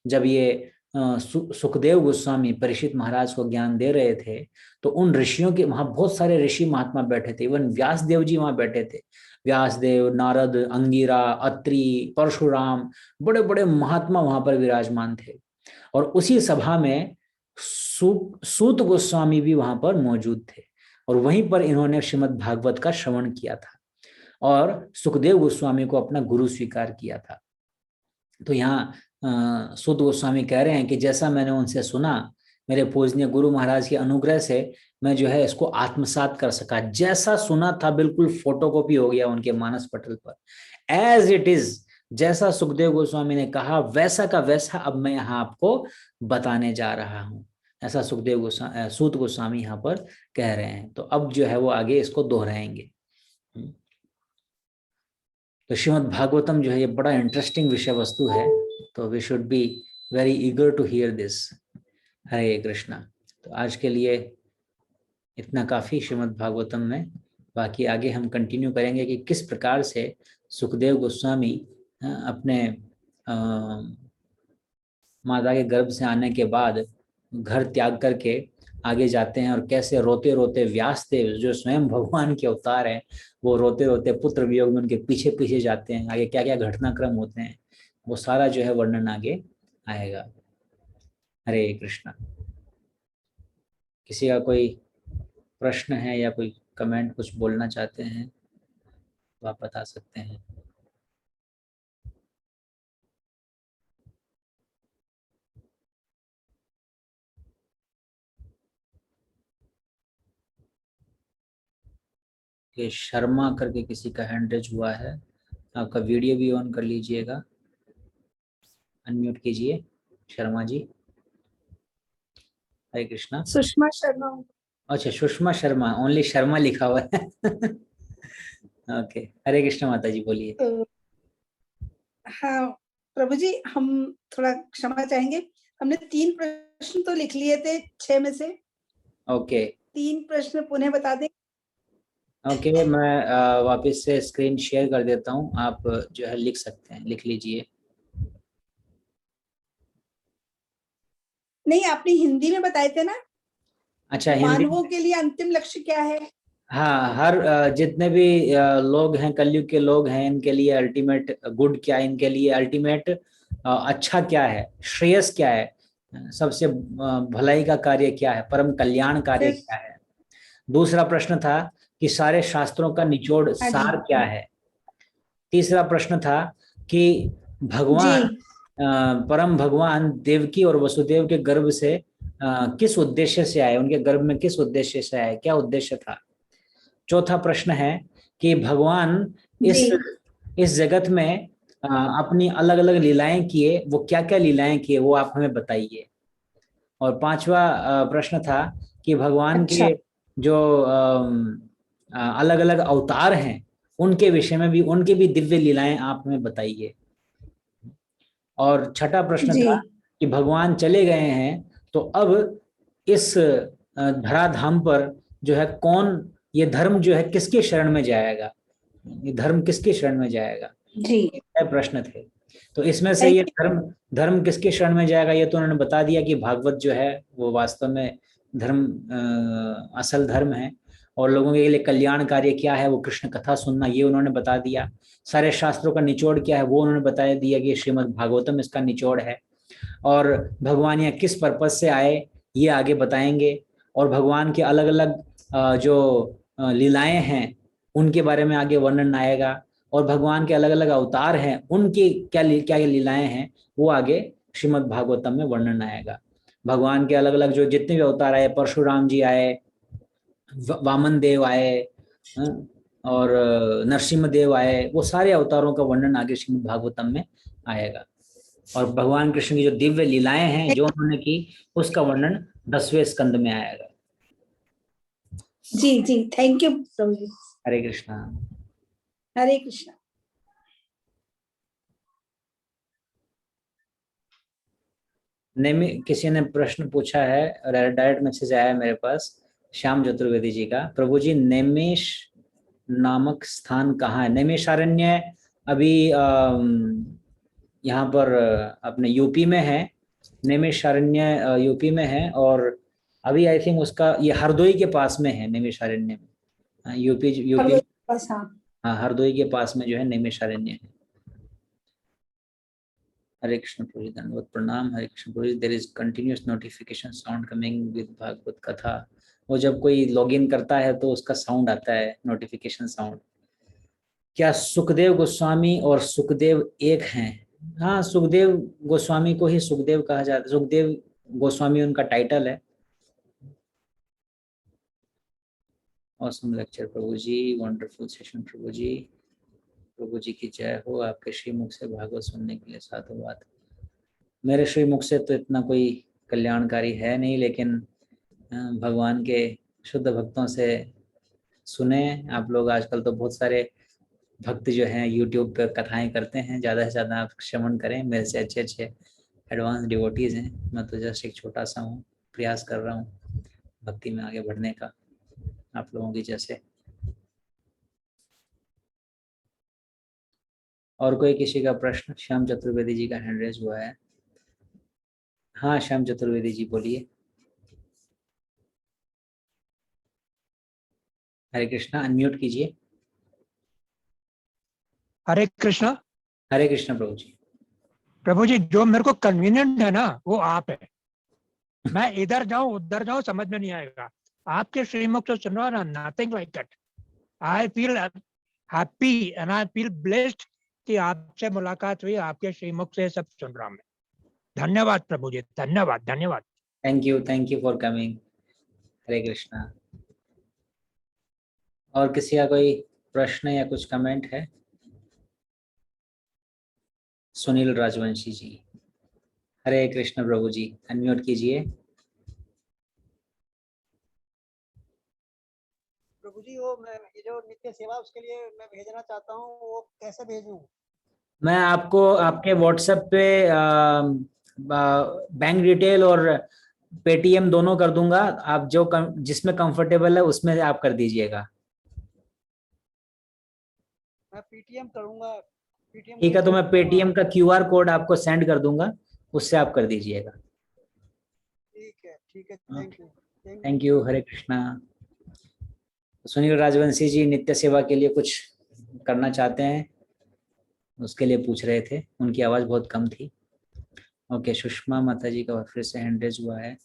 जब ये सुखदेव गोस्वामी परीक्षित महाराज को ज्ञान दे रहे थे, तो उन ऋषियों के, वहां बहुत सारे ऋषि महात्मा बैठे थे, इवन व्यास देव जी वहां बैठे थे। व्यासदेव, नारद, अंगिरा, अत्रि, परशुराम, बड़े बड़े महात्मा वहां पर विराजमान थे। और उसी सभा में सूत गोस्वामी भी वहां पर मौजूद थे और वहीं पर इन्होंने श्रीमद् भागवत का श्रवण किया था और सुखदेव गोस्वामी को अपना गुरु स्वीकार किया था। तो यहाँ सूत गोस्वामी कह रहे हैं कि जैसा मैंने उनसे सुना, मेरे पूजनीय गुरु महाराज के अनुग्रह से मैं जो है इसको आत्मसात कर सका। जैसा सुना था बिल्कुल फोटोकॉपी हो गया उनके मानस पटल पर, एज इट इज। जैसा सुखदेव गोस्वामी ने कहा वैसा का वैसा अब मैं यहाँ आपको बताने जा रहा हूँ। ऐसा सूत गोस्वामी यहाँ पर कह रहे हैं। तो अब जो है वो आगे इसको दोहराएंगे। तो श्रीमद् भागवतम जो है ये बड़ा इंटरेस्टिंग विषय वस्तु है। तो we should be very eager to hear this. Hare Krishna. तो आज के लिए इतना काफी श्रीमद् भागवतम में। बाकी आगे हम कंटिन्यू करेंगे कि किस प्रकार से सुखदेव गोस्वामी अपने माता के गर्भ से आने के बाद घर त्याग करके आगे जाते हैं, और कैसे रोते रोते व्यास देव जो स्वयं भगवान के अवतार हैं, वो रोते रोते पुत्र वियोग में उनके पीछे पीछे जाते हैं। आगे क्या क्या घटनाक्रम होते हैं वो सारा जो है वर्णन आगे आएगा। हरे कृष्णा। किसी का कोई प्रश्न है या कोई कमेंट, कुछ बोलना चाहते हैं तो आप बता सकते हैं। ये शर्मा करके किसी का हैंड रेज हुआ है, आपका वीडियो भी ऑन कर लीजिएगा, अनम्यूट कीजिए शर्मा जी। हरे कृष्णा। सुषमा शर्मा। अच्छा, सुषमा शर्मा, ओनली शर्मा लिखा हुआ है। ओके, हरे कृष्णा माता जी, बोलिए। तो हाँ प्रभु जी, हम थोड़ा क्षमा चाहेंगे। हमने 3 प्रश्न तो लिख लिए थे 6 में से। ओके 3 प्रश्न पुनः बता दें। ओके, मैं वापस से स्क्रीन शेयर कर देता हूँ, आप जो है लिख सकते हैं, लिख लीजिए। नहीं, आपने हिंदी में बताए थे ना। अच्छा, हिंदी। मानवों के लिए अंतिम लक्ष्य क्या है? हाँ, हर जितने भी लोग हैं, कलयुग के लोग हैं, इनके लिए अल्टीमेट गुड क्या है, इनके लिए अल्टीमेट अच्छा क्या है, श्रेयस क्या है, सबसे भलाई का कार्य क्या है, परम कल्याण कार्य फिर क्या है। दूसरा प्रश्न था कि सारे शास्त्रों का निचोड़ हाँ जी सार क्या है। तीसरा प्रश्न था कि जी भगवान परम भगवान देवकी और वसुदेव के गर्भ से किस उद्देश्य से आए, उनके गर्भ में किस उद्देश्य से आए, क्या उद्देश्य था। चौथा प्रश्न है कि भगवान जी इस जगत में अपनी अलग अलग लीलाएं किए, वो क्या क्या लीलाएं किए वो आप हमें बताइए। और पांचवा प्रश्न था कि भगवान अच्छा के जो अलग अलग अवतार हैं उनके विषय में भी, उनकी भी दिव्य लीलाएं आप हमें बताइए। और छठा प्रश्न जी था कि भगवान चले गए हैं तो अब इस धराधाम पर जो है कौन, ये धर्म जो है किसके शरण में जाएगा, ये धर्म किसके शरण में जाएगा। जी छह प्रश्न थे। तो इसमें से ये थैंक धर्म धर्म किसके शरण में जाएगा, ये तो उन्होंने बता दिया कि भागवत जो है वो वास्तव में धर्म असल धर्म है, और लोगों के लिए कल्याण कार्य क्या है वो कृष्ण कथा सुनना, ये उन्होंने बता दिया। सारे शास्त्रों का निचोड़ क्या है वो उन्होंने बता दिया कि श्रीमद् भागवतम इसका निचोड़ है। और भगवान यहाँ किस पर्पज से आए ये आगे बताएंगे। और भगवान के अलग अलग जो लीलाएं हैं उनके बारे में आगे वर्णन आएगा। और भगवान के अलग अलग अवतार हैं उनकी क्या क्या लीलाएं हैं वो आगे श्रीमद् भागवतम में वर्णन आएगा। भगवान के अलग अलग जो जितने भी अवतार आए, परशुराम जी आए, वामन देव आए, और नरसिम्हा देव आए, वो सारे अवतारों का वर्णन आगे श्रीमद् भागवतम में आएगा। और भगवान कृष्ण की जो दिव्य लीलाएं हैं जो उन्होंने की उसका वर्णन 10वें स्कंद में आएगा। जी जी थैंक यू प्रभु जी। हरे कृष्णा। हरे कृष्णा। किसी ने प्रश्न पूछा है और डायरेक्ट मैसेज आया है मेरे पास श्याम चतुर्वेदी जी का। प्रभु जी, नैमिष नामक स्थान कहाँ है? नैमिषारण्य अभी यहाँ पर अपने यूपी में है। नैमिषारण्य यूपी में है, और अभी आई थिंक उसका ये हरदोई के पास में है, नैमिषारण्य में। UP UP. हरदोई बस हाँ। हाँ, हरदोई के पास में जो है नैमिषारण्य है। हरे कृष्ण प्रभु जी, धन्यवाद, प्रणाम। हरे कृष्ण प्रभु जी, there is continuous notification sound coming with Bhagavat कथा। वो जब कोई लॉगिन करता है तो उसका साउंड आता है, नोटिफिकेशन साउंड। क्या सुखदेव गोस्वामी और सुखदेव एक हैं? हाँ, सुखदेव गोस्वामी को ही सुखदेव कहा जाता है, सुखदेव गोस्वामी उनका टाइटल है। ऑसम लेक्चर प्रभु जी, वंडरफुल सेशन प्रभु जी। प्रभु जी की जय हो। आपके श्रीमुख से भागवत सुनने के लिए साधुवाद। मेरे श्रीमुख से तो इतना कोई कल्याणकारी है नहीं, लेकिन भगवान के शुद्ध भक्तों से सुने। आप लोग आजकल तो बहुत सारे भक्त जो हैं यूट्यूब पर कथाएं करते हैं, ज़्यादा से ज़्यादा आप श्रवण करें। मेरे से अच्छे अच्छे एडवांस डिवोटीज हैं, मैं तो जस्ट एक छोटा सा हूँ, प्रयास कर रहा हूँ भक्ति में आगे बढ़ने का, आप लोगों की जैसे। और कोई किसी का प्रश्न? श्याम चतुर्वेदी जी का हैंड रेज हुआ है। हाँ श्याम चतुर्वेदी जी बोलिए। हरे कृष्णा, अनम्यूट कीजिए। हरे कृष्णा। हरे कृष्णा प्रभु जी। प्रभु जी, जो मेरे को कन्वीनियंट है ना वो आप है। मैं इधर जाऊं उधर जाऊं समझ में नहीं आएगा। आपके श्रीमुख से सुन रहा ना, nothing like that. I feel happy and I feel blessed कि आपसे मुलाकात हुई, आपके श्रीमुख से सब सुन रहा हूं मैं। धन्यवाद प्रभु जी, धन्यवाद धन्यवाद। Thank you for coming. Hare Krishna. और किसी का कोई प्रश्न या कुछ कमेंट है? सुनील राजवंशी जी। हरे कृष्ण प्रभु जी, अनम्यूट कीजिए। प्रभु जी, वो मैं ये जो नित्य सेवा उसके लिए मैं भेजना चाहता हूँ, वो कैसे भेजूं? मैं आपको आपके व्हाट्सएप पे बैंक डिटेल और पेटीएम दोनों कर दूंगा। आप जो जिसमें कंफर्टेबल है उसमें आप कर दीजिएगा। मैं पेटीएम करूंगा। पेटीएम ठीक है, तो मैं पेटीएम का क्यूआर कोड आपको सेंड कर दूंगा, उससे आप कर दीजिएगा। ठीक है, thank you. Thank you. Hare Krishna. Sunil Rajvanshi ji नित्य सेवा के लिए कुछ करना चाहते हैं, उसके लिए पूछ रहे थे, उनकी आवाज बहुत कम थी। ओके, सुषमा माता जी का फिर से हैंड रेज हुआ है।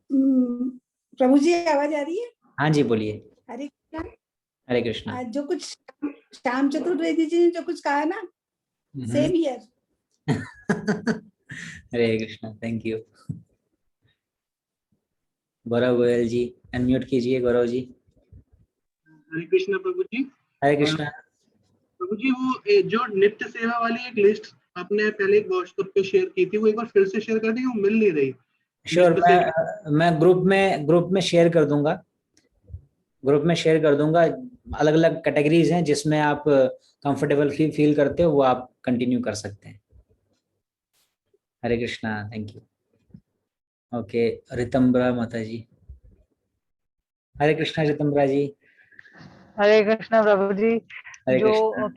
प्रभु जी आवाज आ रही है? हाँ जी बोलिए। हरे कृष्णा। हरे कृष्णा। जो कुछ श्याम चतुर्वेदी जी ने जो कुछ कहा ना, same here. Hare Krishna, thank you. Gaurav Goyal ji, unmute कीजिए गौरव जी। हरे कृष्णा प्रभु जी। हरे कृष्णा। प्रभु जी, वो जो नित्य सेवा वाली एक लिस्ट आपने पहले एक व्हाट्सएप पे शेयर की थी, वो एक बार फिर से शेयर कर दी, वो मिल नहीं रही। श्योर, मैं ग्रुप में शेयर कर दूंगा। ग्रुप में शेयर कर दूंगा। अलग अलग कैटेगरीज हैं जिसमें आप कंफर्टेबल फील करते हो, वो आप कंटिन्यू कर सकते हैं। Hare Krishna, thank you. Okay, Ritambara माता जी। हरे कृष्णा रितंबरा जी। हरे कृष्णा प्रभु जी। हरे जो कृष्णा।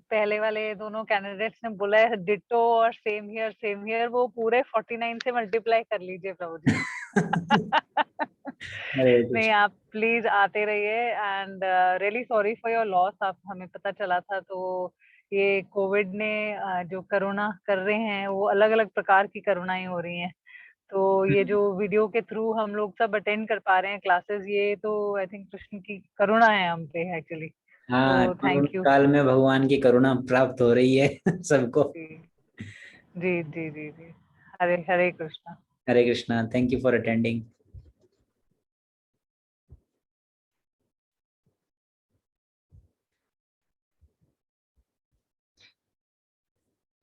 पहले वाले दोनों कैंडिडेट्स ने बोला है डिटो और सेम हियर, वो पूरे 49 से मल्टीप्लाई कर लीजिए प्रभु जी। नहीं, आप प्लीज आते रहिए and really sorry for your loss. आप हमें पता चला था तो ये कोविड ने जो करुणा कर रहे हैं, वो अलग अलग प्रकार की करुणाएं हो रही हैं। तो ये जो वीडियो के थ्रू हम लोग सब अटेंड कर पा रहे हैं क्लासेस, ये तो आई थिंक कृष्ण की करुणा है हम पे एक्चुअली। हाँ, तो थैंक यू। काल में भगवान की करुणा प्राप्त हो रही है सबको। जी जी जी जी जी। Hare Hare Krishna. Hare Krishna, thank you for attending.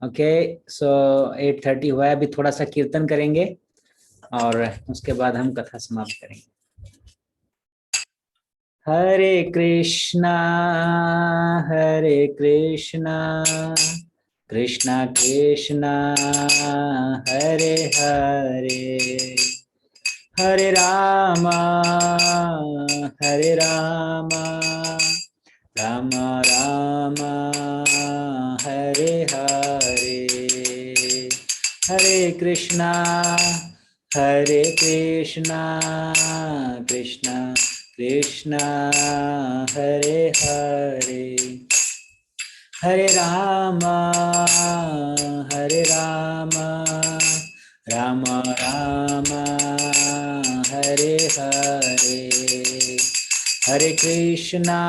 Okay, so 8:30 हुआ है, अभी थोड़ा सा कीर्तन करेंगे और उसके बाद हम कथा समाप्त करेंगे। हरे कृष्णा कृष्णा कृष्णा हरे हरे, हरे रामा राम राम हरे हरे, हरे कृष्णा कृष्णा कृष्णा हरे हरे, हरे राम राम राम हरे हरे, हरे कृष्णा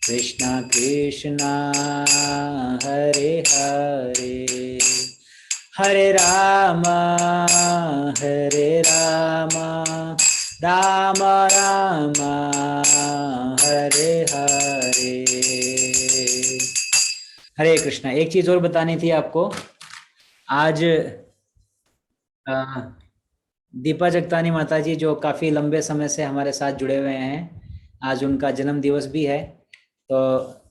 कृष्णा कृष्णा हरे हरे, हरे राम राम राम हरे हरे, हरे कृष्णा। एक चीज और बतानी थी आपको। आज दीपा जगतानी माता जी, जो काफी लंबे समय से हमारे साथ जुड़े हुए हैं, आज उनका जन्म दिवस भी है। तो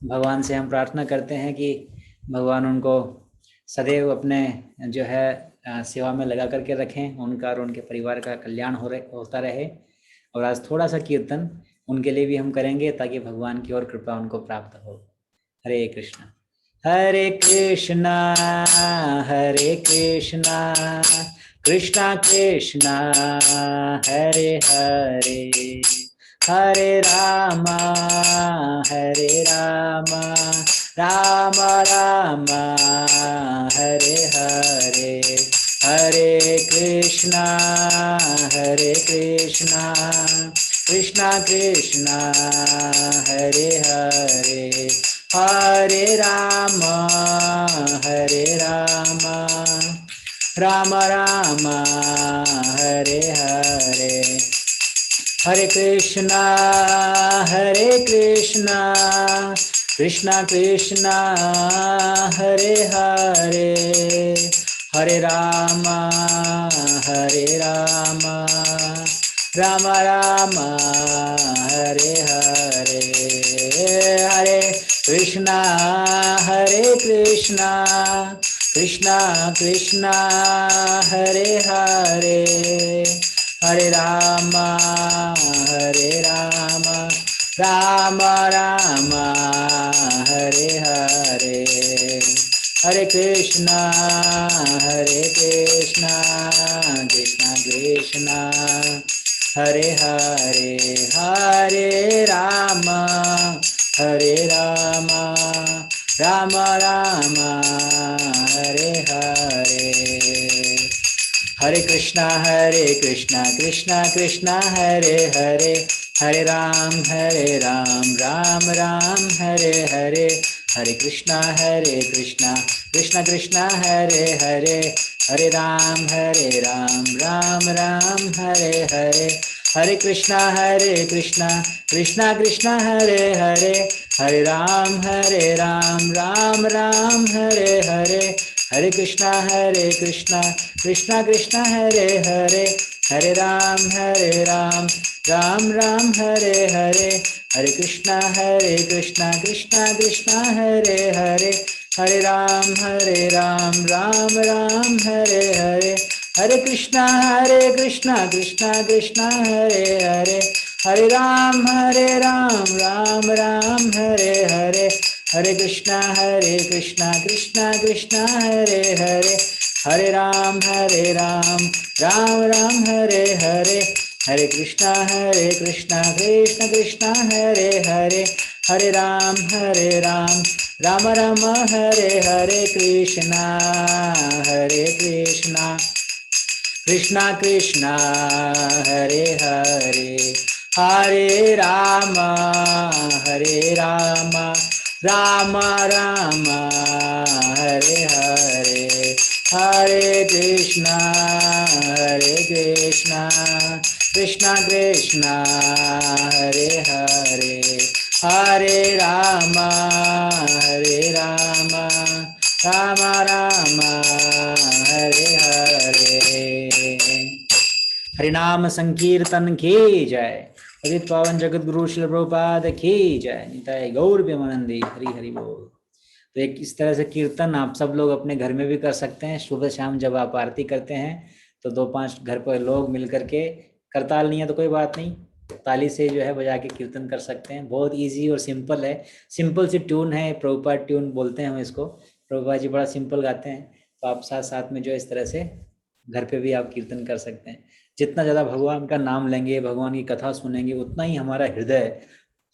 भगवान से हम प्रार्थना करते हैं कि भगवान उनको सदैव अपने जो है सेवा में लगा करके रखें, उनका और उनके परिवार का कल्याण होता रहे। और आज थोड़ा सा कीर्तन उनके लिए भी हम करेंगे ताकि भगवान की और कृपा उनको प्राप्त हो। हरे कृष्णा। हरे कृष्णा कृष्णा कृष्णा हरे हरे, हरे राम राम राम हरे हरे, हरे कृष्णा कृष्णा कृष्णा हरे हरे, हरे राम राम राम हरे हरे, हरे कृष्णा कृष्णा कृष्णा हरे हरे, हरे राम राम राम हरे हरे, हरे कृष्णा कृष्णा कृष्णा हरे हरे, हरे राम राम राम हरे हरे, हरे कृष्णा कृष्णा कृष्णा हरे हरे, हरे राम राम राम हरे हरे, हरे कृष्णा कृष्णा कृष्णा हरे हरे, हरे राम राम राम हरे हरे, हरे कृष्णा कृष्णा कृष्णा हरे हरे, हरे राम राम राम हरे हरे, हरे कृष्णा कृष्णा कृष्णा हरे हरे, हरे राम राम राम हरे हरे, हरे कृष्णा कृष्णा कृष्णा हरे हरे, हरे राम राम राम हरे हरे, हरे कृष्णा कृष्णा कृष्णा हरे हरे, हरे राम राम राम हरे हरे, हरे कृष्णा कृष्णा कृष्णा हरे हरे, हरे राम राम राम हरे हरे, हरे कृष्णा कृष्णा कृष्णा हरे हरे, हरे राम राम राम हरे हरे, हरे कृष्णा कृष्णा कृष्णा हरे हरे, हरे राम राम राम हरे हरे, कृष्णा कृष्णा कृष्णा हरे हरे, हरे राम राम राम हरे हरे, हरे कृष्णा कृष्णा कृष्णा हरे हरे, हरे राम राम राम हरे हरे, हरिनाम संकीर्तन की जय, पतित पावन जगत गुरु श्रील प्रभुपाद की जय, निताय गौर प्रेमानंदी, हरि हरि बोल। तो एक इस तरह से कीर्तन आप सब लोग अपने घर में भी कर सकते हैं। सुबह शाम जब आप आरती करते हैं तो 2-5 घर पर लोग मिल करके, करताल नहीं है तो कोई बात नहीं, ताली से जो है बजा के कीर्तन कर सकते हैं। बहुत इजी और सिंपल है, सिंपल सी ट्यून है, प्रभुपाद ट्यून बोलते हैं हम इसको। प्रभुपाद जी बड़ा सिंपल गाते हैं, तो आप साथ साथ में जो इस तरह से घर पे भी आप कीर्तन कर सकते हैं। जितना ज़्यादा भगवान का नाम लेंगे, भगवान की कथा सुनेंगे, उतना ही हमारा हृदय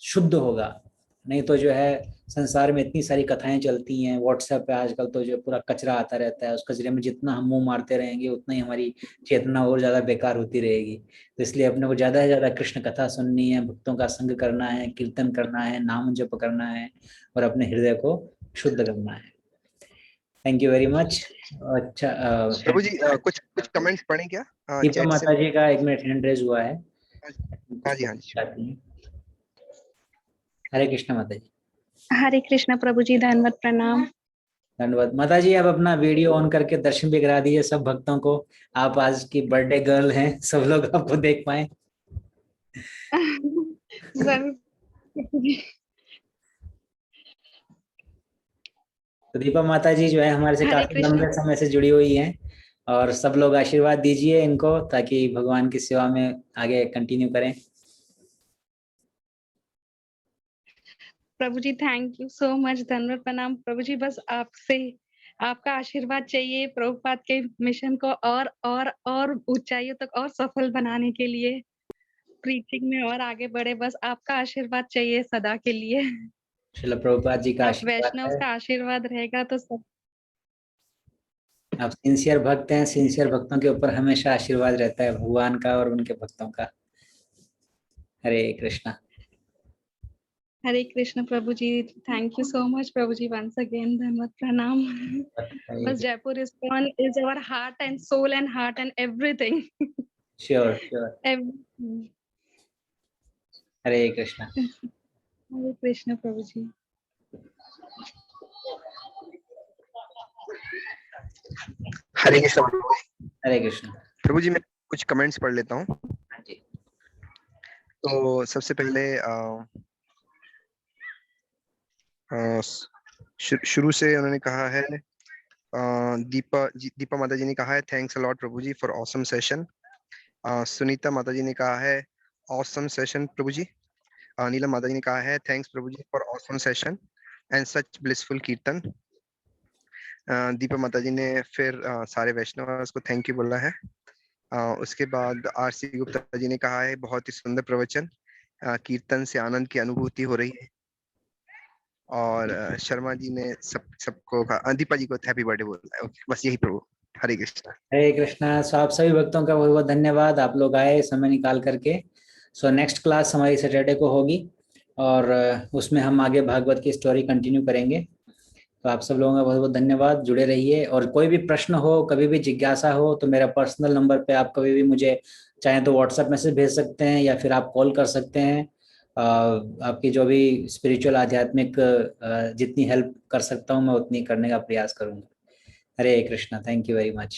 शुद्ध होगा। नहीं तो जो है संसार में इतनी सारी कथाएं चलती हैं, व्हाट्सएप पे आजकल तो जो पूरा कचरा आता रहता है, उस कचरे में जितना हम मुंह मारते रहेंगे उतना ही हमारी चेतना और ज़्यादा बेकार होती रहेगी। तो इसलिए अपने को ज़्यादा से ज़्यादा कृष्ण कथा सुननी है, भक्तों का संग करना है, कीर्तन करना है, नाम जप करना है और अपने हृदय को शुद्ध करना है। Thank you very much. अच्छा प्रभु जी कुछ कमेंट्स पढ़ें क्या? दीपा माता जी का 1 मिनट हैंड रेज हुआ है। हाँ जी। हरे कृष्ण माता जी। हरे कृष्ण प्रभु जी, धन्यवाद, प्रणाम। धन्यवाद माता जी। आप अपना वीडियो ऑन करके दर्शन भी करा दीजिए सब भक्तों को। आप आज की बर्थडे गर्ल हैं, सब लोग आपको देख पाए। तो दीपा माता जी जो है हमारे से काफी लंबे समय से जुड़ी हुई हैं, और सब लोग आशीर्वाद दीजिए इनको ताकि भगवान की सेवा में आगे कंटिन्यू करें। प्रभु जी थैंक यू सो मच, धन्यवाद प्रणाम प्रभु जी। बस आपसे आपका आशीर्वाद चाहिए प्रभुपाद के मिशन को और ऊंचाइयों तक और सफल बनाने के लिए, प्रीचिंग में और आगे बढ़े। बस आपका आशीर्वाद चाहिए सदा के लिए। श्रील प्रभुपाद जी का आप आशीर्वाद वैष्णव है। का आशीर्वाद रहेगा तो सब। आप सिंसियर भक्त हैं, सिंसियर भक्तों के ऊपर हमेशा आशीर्वाद रहता है भगवान का और उनके भक्तों का। हरे कृष्णा। हरे कृष्ण प्रभु जी, थैंक यू सो मच प्रभु जी, वंस अगेन धन्यवाद प्रणाम। बस Jaipur ISKCON is our heart and soul and heart and everything. Sure sure. Hare Krishna. Hare Krishna प्रभु जी। हरे कृष्ण प्रभु जी। हरे कृष्णा। प्रभु जी मैं कुछ कमेंट्स पढ़ लेता हूँ। हाँ जी। तो सबसे पहले शुरू से उन्होंने कहा है, दीपा माता जी ने कहा है thanks a lot Prabhu ji for awesome session. Sunita Mata ji ने कहा है ऑसम सेशन प्रभु जी। नीलम माता जी ने कहा है thanks Prabhu ji for awesome session and such blissful kirtan. Deepa माता जी ने फिर सारे वैष्णव को थैंक यू बोला है। उसके बाद आरसी गुप्ता जी ने कहा है बहुत ही सुंदर प्रवचन, कीर्तन से आनंद की अनुभूति हो रही है। और शर्मा जी ने सबको कहा, दीपा जी को हैप्पी बर्थडे बोला है। बस यही प्रभु। हरे कृष्णा। हरे कृष्णा। सो आप सभी भक्तों का बहुत बहुत धन्यवाद, आप लोग आए समय निकाल करके। सो नेक्स्ट क्लास हमारी सैटरडे को होगी और उसमें हम आगे भागवत की स्टोरी कंटिन्यू करेंगे। तो आप सब लोगों का बहुत बहुत धन्यवाद, जुड़े रहिए। और कोई भी प्रश्न हो, कभी भी जिज्ञासा हो तो मेरा पर्सनल नंबर पे आप कभी भी मुझे चाहे तो व्हाट्सएप मैसेज भेज सकते हैं या फिर आप कॉल कर सकते हैं। आपकी जो भी स्पिरिचुअल आध्यात्मिक जितनी हेल्प कर सकता हूँ मैं उतनी करने का प्रयास करूंगा। Hare Krishna. Thank you very much.